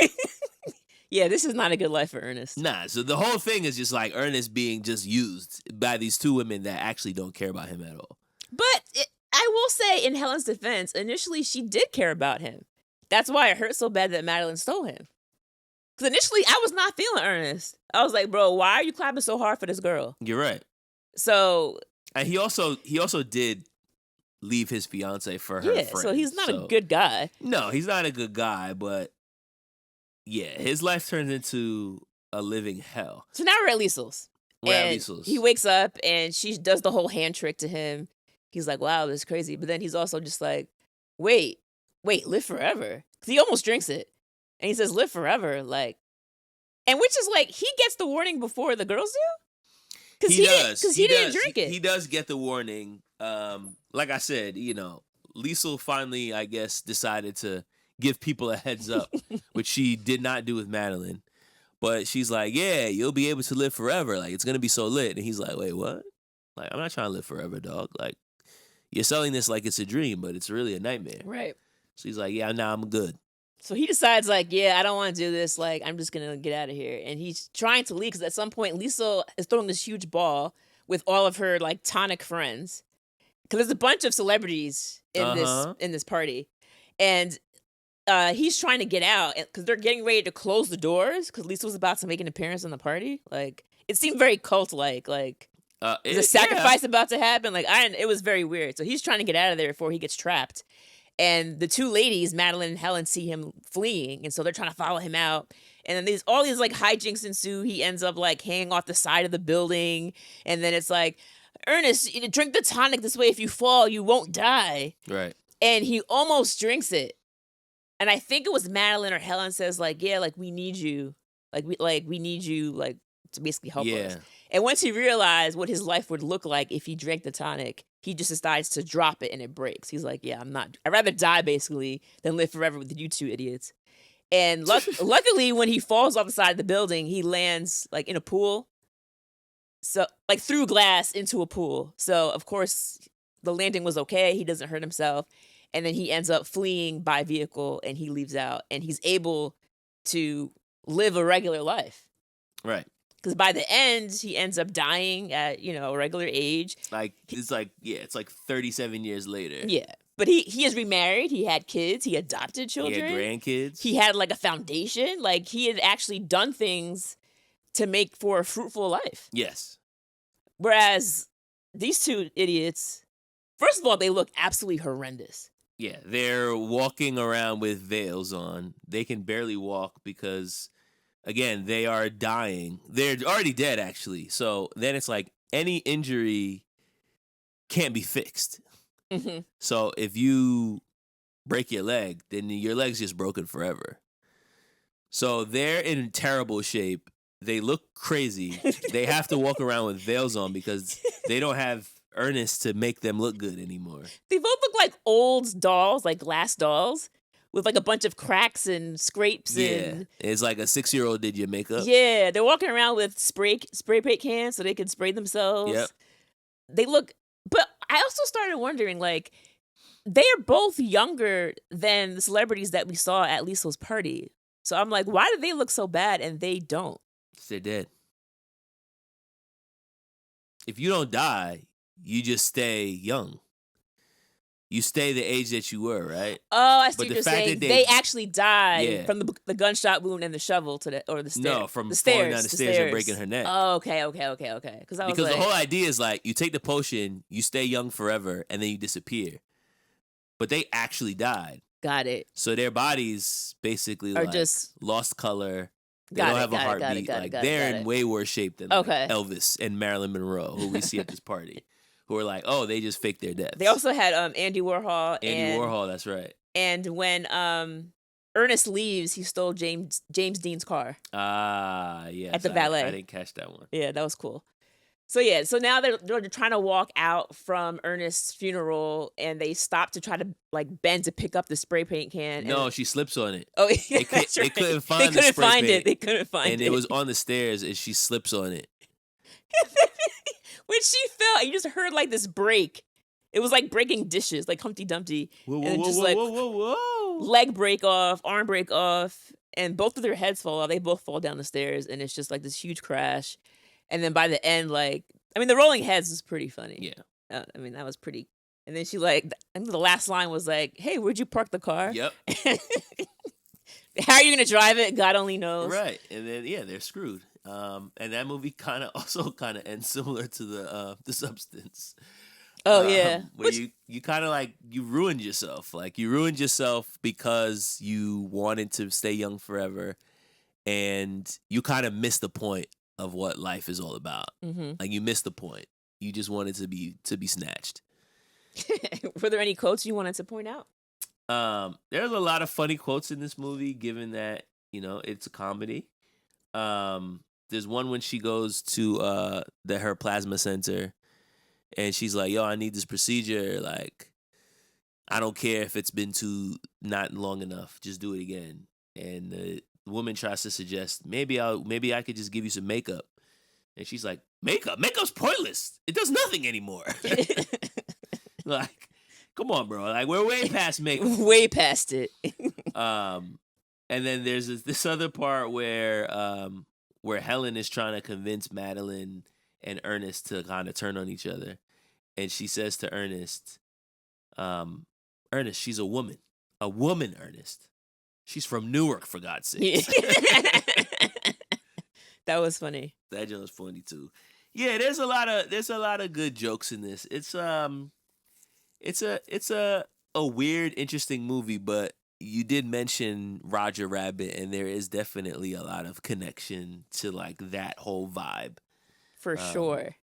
A: Yeah, this is not a good life for Ernest.
B: Nah, so the whole thing is just like Ernest being just used by these two women that actually don't care about him at all.
A: But I will say, in Helen's defense, initially she did care about him. That's why it hurt so bad that Madeline stole him. Because initially I was not feeling Ernest. I was like, bro, why are you clapping so hard for this girl?
B: You're right.
A: So...
B: And he also did leave his fiance for her friend.
A: So he's not a good guy.
B: No, he's not a good guy, but yeah, his life turns into a living hell.
A: So now we're at Liesl's. He wakes up and she does the whole hand trick to him. He's like, wow, this is crazy. But then he's also just like, wait, live forever. Because he almost drinks it. And he says, live forever. Like, and which is like, he gets the warning before the girls do? Because he didn't drink it.
B: He does get the warning. Like I said, Liesl finally, I guess, decided to give people a heads up, which she did not do with Madeline. But she's like, yeah, you'll be able to live forever. Like, it's going to be so lit. And he's like, wait, what? Like, I'm not trying to live forever, dog. Like, you're selling this like it's a dream, but it's really a nightmare.
A: Right.
B: So he's like, yeah, I'm good.
A: So he decides, like, yeah, I don't want to do this. Like, I'm just going to get out of here. And he's trying to leave because at some point, Liesl is throwing this huge ball with all of her, like, tonic friends. Because there's a bunch of celebrities in this party. And he's trying to get out because they're getting ready to close the doors because Lisa was about to make an appearance in the party. Like, it seemed very cult-like. Like, is a sacrifice about to happen? Like, it was very weird. So he's trying to get out of there before he gets trapped. And the two ladies, Madeline and Helen, see him fleeing. And so they're trying to follow him out. And then all these, like, hijinks ensue. He ends up, like, hanging off the side of the building. And then it's like, Ernest, drink the tonic this way. If you fall, you won't die.
B: Right.
A: And he almost drinks it. And I think it was Madeline or Helen says, like, yeah, like, we need you. We need you, like, to basically help us. And once he realized what his life would look like if he drank the tonic, he just decides to drop it and it breaks. He's like, yeah, I'd rather die, basically, than live forever with you two idiots. And luckily, when he falls off the side of the building, he lands, like, in a pool. So, like, through glass into a pool. So, of course, the landing was okay. He doesn't hurt himself. And then he ends up fleeing by vehicle and he leaves out. And he's able to live a regular life.
B: Right.
A: Because by the end, he ends up dying at, a regular age.
B: It's like 37 years later.
A: Yeah. But he is remarried. He had kids. He adopted children.
B: He had grandkids.
A: He had, like, a foundation. Like, he had actually done things to make for a fruitful life.
B: Yes.
A: Whereas these two idiots, first of all, they look absolutely horrendous.
B: Yeah, they're walking around with veils on. They can barely walk because, again, they are dying. They're already dead, actually. So then it's like any injury can't be fixed.
A: Mm-hmm.
B: So if you break your leg, then your leg's just broken forever. So they're in terrible shape. They look crazy. They have to walk around with veils on because they don't have Ernest to make them look good anymore.
A: They both look like old dolls, like glass dolls, with like a bunch of cracks and scrapes.
B: Yeah, it's like a 6-year-old did your makeup.
A: Yeah, they're walking around with spray paint cans so they can spray themselves.
B: Yep.
A: They look, but I also started wondering, like, they are both younger than the celebrities that we saw at Liesl's party. So I'm like, why do they look so bad and they don't?
B: They're dead. If you don't die, you just stay young. You stay the age that you were, right?
A: Oh, I see what you're saying. They actually died from the gunshot wound and the shovel or the stairs.
B: No, from falling down the stairs and breaking her neck.
A: Oh, okay. Because
B: the whole idea is like you take the potion, you stay young forever, and then you disappear. But they actually died.
A: Got it.
B: So their bodies basically
A: are
B: like
A: just
B: lost color. They don't have a heartbeat. They're in way worse shape than Elvis and Marilyn Monroe, who we see at this party, who are like, oh, they just faked their deaths.
A: They also had Andy Warhol.
B: Andy Warhol, that's right.
A: And when Ernest leaves, he stole James Dean's car.
B: Yeah.
A: At the valet.
B: I didn't catch that one.
A: Yeah, that was cool. So now they're trying to walk out from Ernest's funeral, and they stop to try to like bend to pick up the spray paint can.
B: No, she slips on it.
A: Oh, yeah,
B: they couldn't find the spray paint.
A: They couldn't find it.
B: And it was on the stairs, and she slips on it.
A: When she fell, you just heard like this break, It was like breaking dishes, like Humpty Dumpty.
B: Whoa,
A: and
B: whoa,
A: just
B: whoa,
A: like
B: whoa, whoa, whoa.
A: leg break off, arm break off, and both of their heads fall off. They both fall down the stairs, and it's just like this huge crash. And then by the end, like, I mean, the rolling heads was pretty funny.
B: Yeah.
A: I mean, that was pretty. And then she like, I think the last line was like, "Hey, where'd you park the car?"
B: Yep.
A: How are you gonna drive it? God only knows.
B: Right. And then they're screwed. And that movie kind of ends similar to the Substance.
A: Oh yeah.
B: Where you kind of like you ruined yourself. Like you ruined yourself because you wanted to stay young forever, and you kind of missed the point of what life is all about.
A: Mm-hmm.
B: Like you missed the point. You just wanted to be snatched.
A: Were there any quotes you wanted to point out?
B: There's a lot of funny quotes in this movie, given that it's a comedy. There's one when she goes to her plasma center, and she's like, "Yo, I need this procedure. Like, I don't care if it's been not long enough. Just do it again." And the woman tries to suggest maybe I could just give you some makeup, and she's like, "Makeup's pointless. It does nothing anymore." Like, come on, bro. Like, we're way past makeup.
A: Way past it.
B: And then there's this other part where Helen is trying to convince Madeline and Ernest to kind of turn on each other. And she says to Ernest, Ernest, she's a woman. A woman, Ernest. She's from Newark, for God's sake.
A: That was funny.
B: That joke was funny too. Yeah, there's a lot of good jokes in this. It's a weird, interesting movie, but you did mention Roger Rabbit, and there is definitely a lot of connection to like that whole vibe.
A: For sure.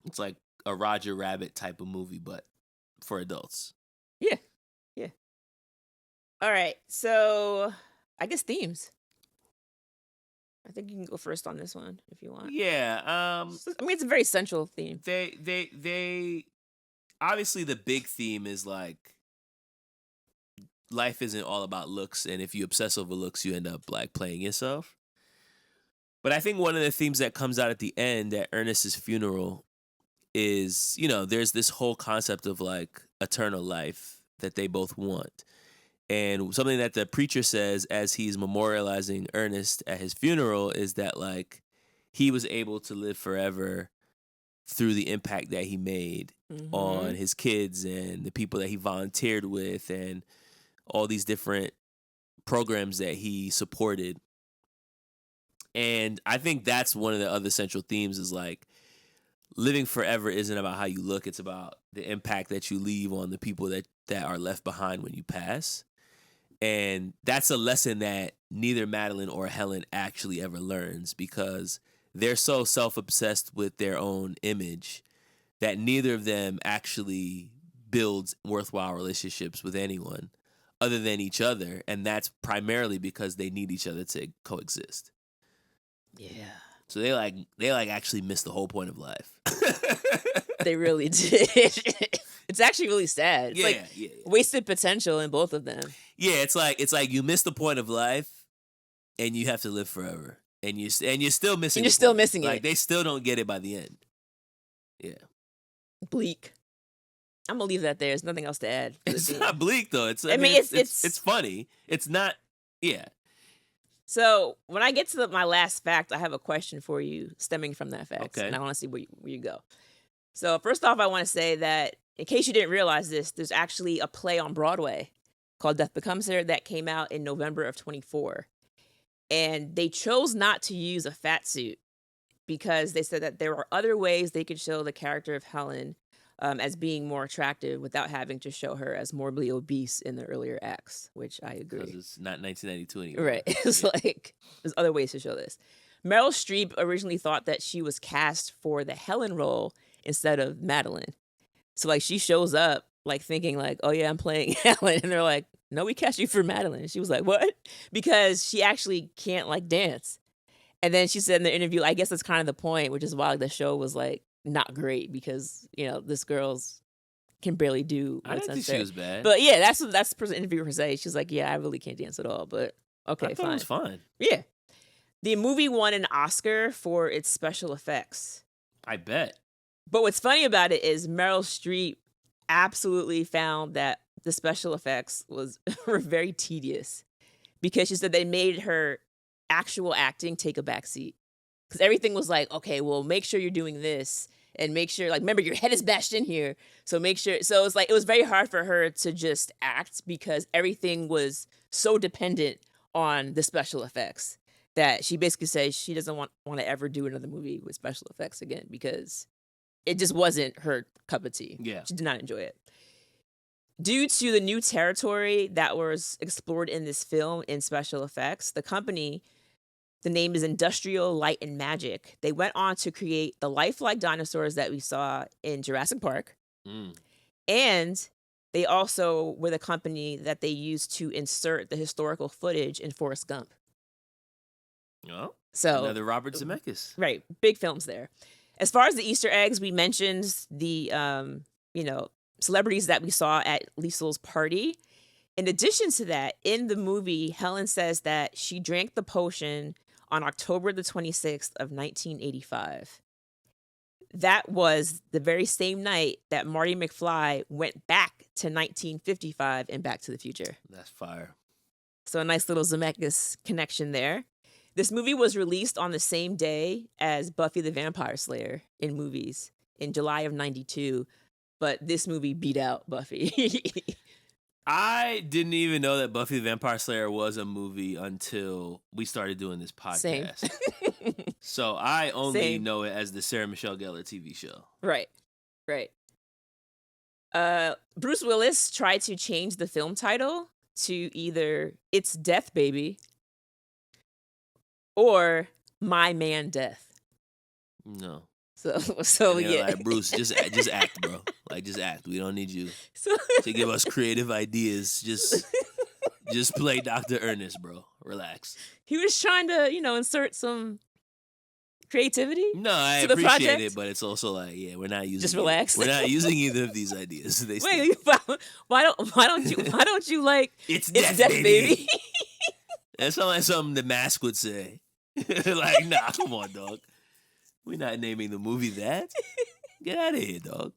B: It's like a Roger Rabbit type of movie, but for adults.
A: Yeah. All right, so I guess themes. I think you can go first on this one if you want.
B: Yeah.
A: I mean, it's a very central theme.
B: They obviously the big theme is like life isn't all about looks, and if you obsess over looks, you end up like playing yourself. But I think one of the themes that comes out at the end at Ernest's funeral is, there's this whole concept of like eternal life that they both want. And something that the preacher says as he's memorializing Ernest at his funeral is that like he was able to live forever through the impact that he made on his kids and the people that he volunteered with and all these different programs that he supported. And I think that's one of the other central themes is like living forever isn't about how you look. It's about the impact that you leave on the people that are left behind when you pass. And that's a lesson that neither Madeline or Helen actually ever learns because they're so self-obsessed with their own image that neither of them actually builds worthwhile relationships with anyone other than each other. And that's primarily because they need each other to coexist.
A: Yeah.
B: So they actually missed the whole point of life.
A: They really did. It's actually really sad. It's wasted potential in both of them.
B: Yeah, it's like you missed the point of life and you have to live forever. And you're still missing.
A: And you're still missing it.
B: Like they still don't get it by the end. Yeah.
A: Bleak. I'm gonna leave that there. There's nothing else to add.
B: It's not bleak though. It's funny. It's not. Yeah.
A: So when I get to my last fact, I have a question for you stemming from that fact.
B: Okay.
A: And I want to see where you go. So first off, I want to say that in case you didn't realize this, there's actually a play on Broadway called Death Becomes Her that came out in November of 24. And they chose not to use a fat suit because they said that there are other ways they could show the character of Helen as being more attractive without having to show her as morbidly obese in the earlier acts, which I agree.
B: Because it's not 1992 anymore.
A: Right. It's like, there's other ways to show this. Meryl Streep originally thought that she was cast for the Helen role instead of Madeline. So, like, she shows up, like, thinking, like, oh, yeah, I'm playing Helen. And they're like, no, we cast you for Madeline. And she was like, what? Because she actually can't, like, dance. And then she said in the interview, I guess that's kind of the point, which is why the show was, like, not great because, this girl's can barely do what's
B: I didn't think she was bad.
A: But, yeah, that's the person interviewer her say. She's like, yeah, I really can't dance at all. But, okay,
B: I thought
A: fine.
B: it was fine.
A: Yeah. The movie won an Oscar for its special effects.
B: I bet.
A: But what's funny about it is Meryl Streep absolutely found that the special effects were very tedious because she said they made her actual acting take a backseat. Because everything was like, okay, well, make sure you're doing this and make sure, like, remember, your head is bashed in here. So make sure. So it's like, it was very hard for her to just act because everything was so dependent on the special effects that she basically says she doesn't want to ever do another movie with special effects again because it just wasn't her cup of tea.
B: Yeah.
A: She did not enjoy it. Due to the new territory that was explored in this film in special effects, the company, the name is Industrial Light and Magic, they went on to create the lifelike dinosaurs that we saw in Jurassic Park. And they also were the company that they used to insert the historical footage in Forrest Gump.
B: Oh,
A: so
B: another Robert Zemeckis.
A: Right, big films there. As far as the Easter eggs, we mentioned the, celebrities that we saw at Liesel's party. In addition to that, in the movie, Helen says that she drank the potion on October the 26th of 1985. That was the very same night that Marty McFly went back to 1955 in Back to the Future.
B: That's fire.
A: So a nice little Zemeckis connection there. This movie was released on the same day as Buffy the Vampire Slayer in movies in July of 92. But this movie beat out Buffy.
B: I didn't even know that Buffy the Vampire Slayer was a movie until we started doing this podcast.
A: Same.
B: So I only know it as the Sarah Michelle Gellar TV show.
A: Right. Bruce Willis tried to change the film title to either It's Death Baby or My Man Death.
B: No.
A: So yeah.
B: Like, Bruce, just act, bro. Like, just act. We don't need you to give us creative ideas. Just play Dr. Ernest, bro. Relax.
A: He was trying to, insert some creativity.
B: No, I appreciate it, but it's also like, yeah, we're not using.
A: Just relax.
B: We're not using either of these ideas.
A: Wait, why don't you like?
B: It's Death Baby. That sounds like something the Mask would say. Like, nah, come on, dog. We're not naming the movie that. Get out of here, dog.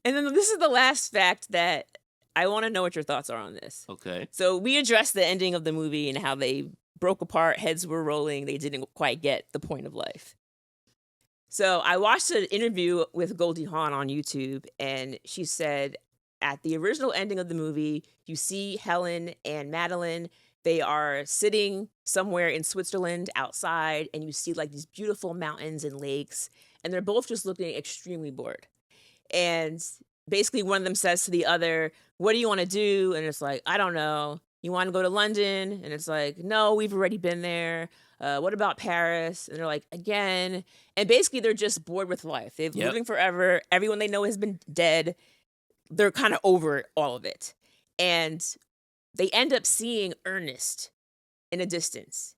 A: And then this is the last fact that I want to know what your thoughts are on this.
B: Okay.
A: So we addressed the ending of the movie and how they broke apart, heads were rolling, they didn't quite get the point of life. So I watched an interview with Goldie Hawn on YouTube, and she said at the original ending of the movie, you see Helen and Madeline. They are sitting somewhere in Switzerland outside, and you see like these beautiful mountains and lakes, and they're both just looking extremely bored. And basically one of them says to the other, what do you want to do? And it's like, I don't know. You want to go to London? And it's like, no, we've already been there. What about Paris? And they're like, again. And basically they're just bored with life. They've been living forever. Everyone they know has been dead. They're kind of over all of it. And they end up seeing Ernest in a distance.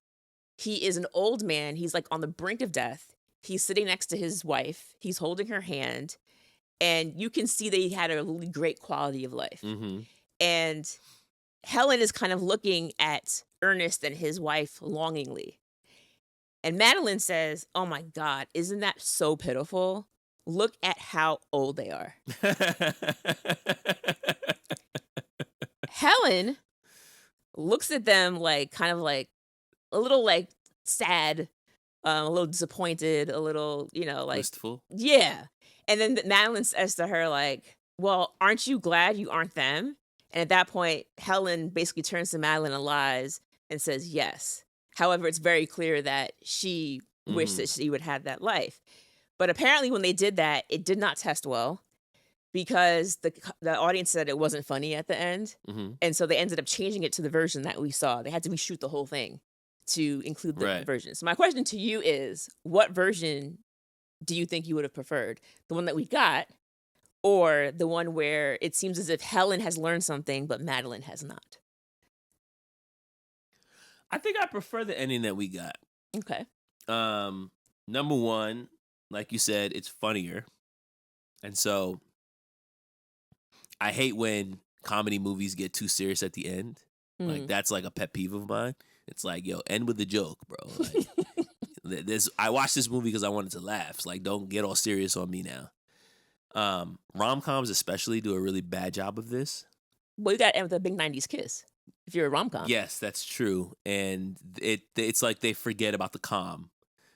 A: He is an old man. He's like on the brink of death. He's sitting next to his wife. He's holding her hand. And you can see that he had a really great quality of life.
B: Mm-hmm.
A: And Helen is kind of looking at Ernest and his wife longingly. And Madeline says, oh my God, isn't that so pitiful? Look at how old they are. Helen looks at them like kind of like a little like sad, a little disappointed, a little, like
B: wistful.
A: Yeah. And then Madeline says to her like, well, aren't you glad you aren't them? And at that point, Helen basically turns to Madeline and lies and says yes. However, it's very clear that she wished that she would have that life. But apparently when they did that, it did not test well because the audience said it wasn't funny at the end.
B: Mm-hmm.
A: And so they ended up changing it to the version that we saw. They had to reshoot the whole thing to include the version. So my question to you is, what version do you think you would have preferred? The one that we got, or the one where it seems as if Helen has learned something, but Madeline has not?
B: I think I prefer the ending that we got.
A: Okay.
B: Number one, like you said, it's funnier. And so I hate when comedy movies get too serious at the end. Like, that's like a pet peeve of mine. It's like, yo, end with the joke, bro. Like, I watched this movie because I wanted to laugh. It's like, don't get all serious on me now. Rom-coms especially do a really bad job of this.
A: Well, you got to end with a big 90s kiss if you're a rom-com.
B: Yes, that's true. And it's like they forget about the com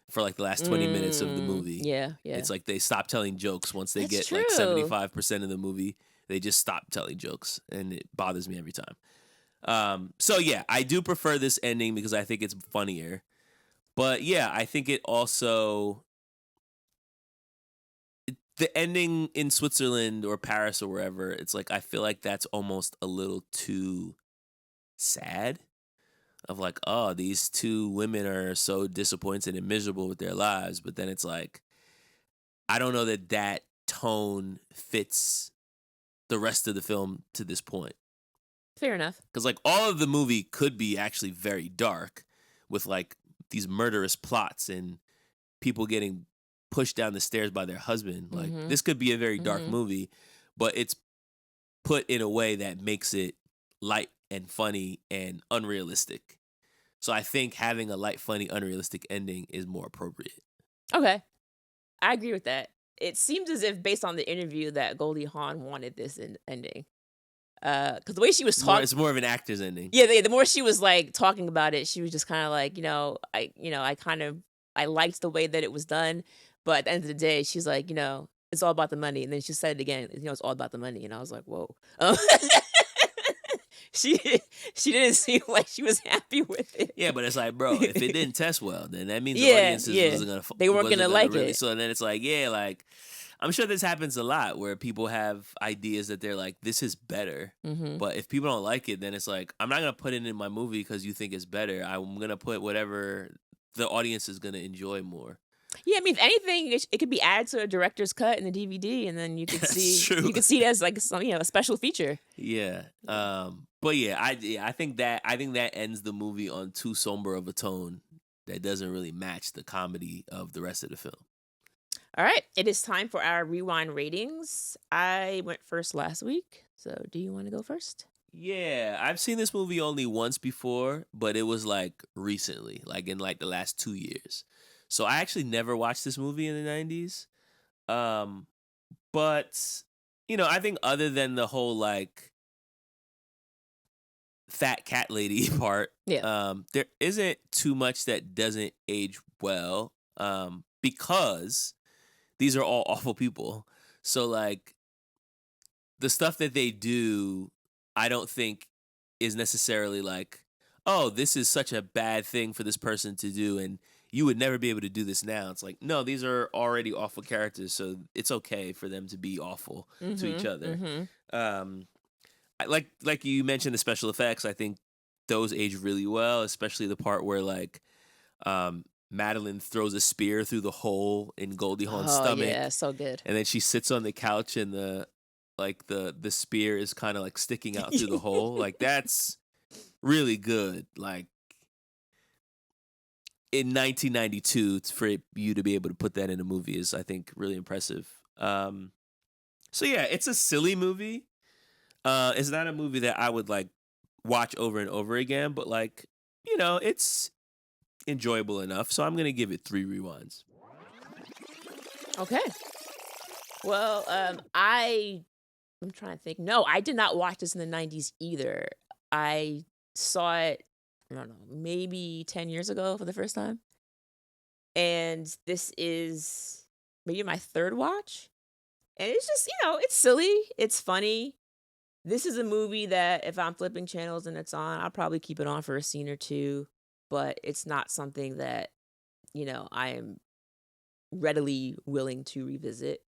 B: for like the last 20 minutes of the movie.
A: Yeah.
B: It's like they stop telling jokes once they
A: That's
B: get like
A: true.
B: 75% of the movie. They just stop telling jokes, and it bothers me every time. So yeah, I do prefer this ending because I think it's funnier. But yeah, I think it also... The ending in Switzerland or Paris or wherever, it's like I feel like that's almost a little too sad. Of like, oh, these two women are so disappointed and miserable with their lives. But then it's like, I don't know that tone fits the rest of the film to this point.
A: Fair enough.
B: Because like all of the movie could be actually very dark with like these murderous plots and people getting pushed down the stairs by their husband. Like this could be a very dark movie, but it's put in a way that makes it light and funny and unrealistic. So I think having a light, funny, unrealistic ending is more appropriate.
A: Okay. I agree with that. It seems as if, based on the interview, that Goldie Hawn wanted this ending. Because the way she was talking...
B: It's more of an actor's ending.
A: Yeah, the more she was, like, talking about it, she was just kind of like, I liked the way that it was done, but at the end of the day, she's like, it's all about the money. And then she said it again, it's all about the money. And I was like, whoa. She didn't seem like she was happy with it.
B: Yeah, but it's like, bro, if it didn't test well, then that means the audiences
A: they weren't gonna like
B: really,
A: it.
B: So then it's like, yeah, like I'm sure this happens a lot where people have ideas that they're like, this is better. But if people don't like it, then it's like, I'm not gonna put it in my movie because you think it's better. I'm gonna put whatever the audience is gonna enjoy more.
A: Yeah, I mean, if anything, it could be added to a director's cut in the DVD, and then you could see it as like some, a special feature.
B: Yeah. But yeah, I think that ends the movie on too somber of a tone that doesn't really match the comedy of the rest of the film.
A: All right, it is time for our rewind ratings. I went first last week, so do you want to go first?
B: Yeah, I've seen this movie only once before, but it was like recently, like in like the last 2 years. So I actually never watched this movie in the 90s. But, I think other than the whole like fat cat lady part, there isn't too much that doesn't age well, because these are all awful people. So like the stuff that they do, I don't think is necessarily like, oh, this is such a bad thing for this person to do, and you would never be able to do this now. It's like, no, these are already awful characters, so it's okay for them to be awful to each other. Like you mentioned, the special effects, I think those age really well, especially the part where like Madeline throws a spear through the hole in Goldie Hawn's stomach.
A: Yeah, so good.
B: And then she sits on the couch and the spear is kind of like sticking out through the hole. Like that's really good. Like in 1992, for you to be able to put that in a movie is, I think, really impressive. So yeah, it's a silly movie. It's not a movie that I would like watch over and over again, but like, it's enjoyable enough. So I'm gonna give it 3 rewinds.
A: Okay. Well, I'm trying to think. No, I did not watch this in the 90s either. I saw it, I don't know, maybe 10 years ago for the first time. And this is maybe my 3rd watch. And it's just, it's silly. It's funny. This is a movie that if I'm flipping channels and it's on, I'll probably keep it on for a scene or two. But it's not something that, I am readily willing to revisit.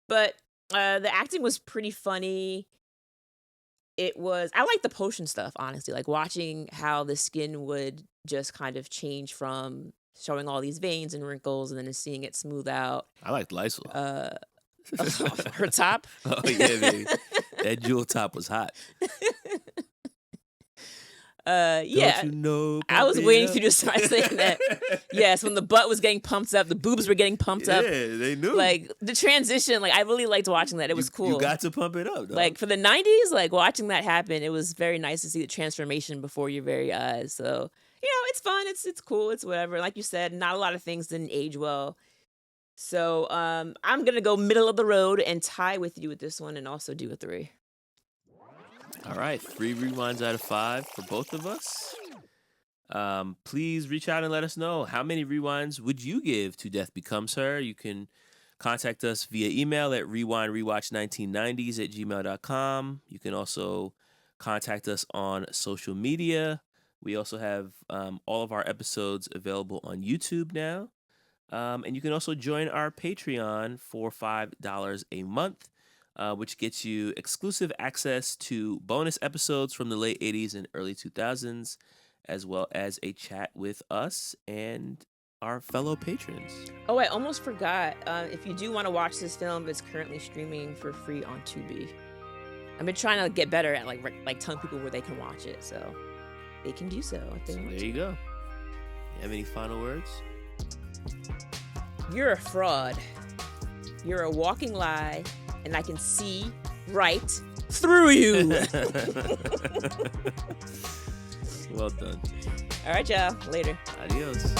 A: But the acting was pretty funny. I like the potion stuff, honestly, like watching how the skin would just kind of change from showing all these veins and wrinkles and then seeing it smooth out.
B: I liked Lysol.
A: Her top.
B: Oh yeah, baby. That jewel top was hot.
A: Yeah. I was waiting for you to start saying that. Yes, when the butt was getting pumped up, the boobs were getting pumped up.
B: Yeah, they knew.
A: Like the transition, like I really liked watching that. It was cool.
B: You got to pump it up, dog.
A: Like for the 90s, like watching that happen, it was very nice to see the transformation before your very eyes. So, it's fun, it's cool, it's whatever. Like you said, not a lot of things didn't age well. So I'm going to go middle of the road and tie with you with this one and also do a 3.
B: All right, 3 rewinds out of 5 for both of us. Please reach out and let us know how many rewinds would you give to Death Becomes Her. You can contact us via email at rewindrewatch1990s@gmail.com. You can also contact us on social media. We also have all of our episodes available on YouTube now. And you can also join our Patreon for $5 a month, which gets you exclusive access to bonus episodes from the late 80s and early 2000s, as well as a chat with us and our fellow patrons.
A: Oh, I almost forgot. If you do want to watch this film, it's currently streaming for free on Tubi. I've been trying to get better at like telling people where they can watch it, so they can do so if they want to.
B: There you go. You have any final words?
A: You're a fraud. You're a walking lie, and I can see right through you.
B: Well done.
A: All right, y'all. Later.
B: Adios.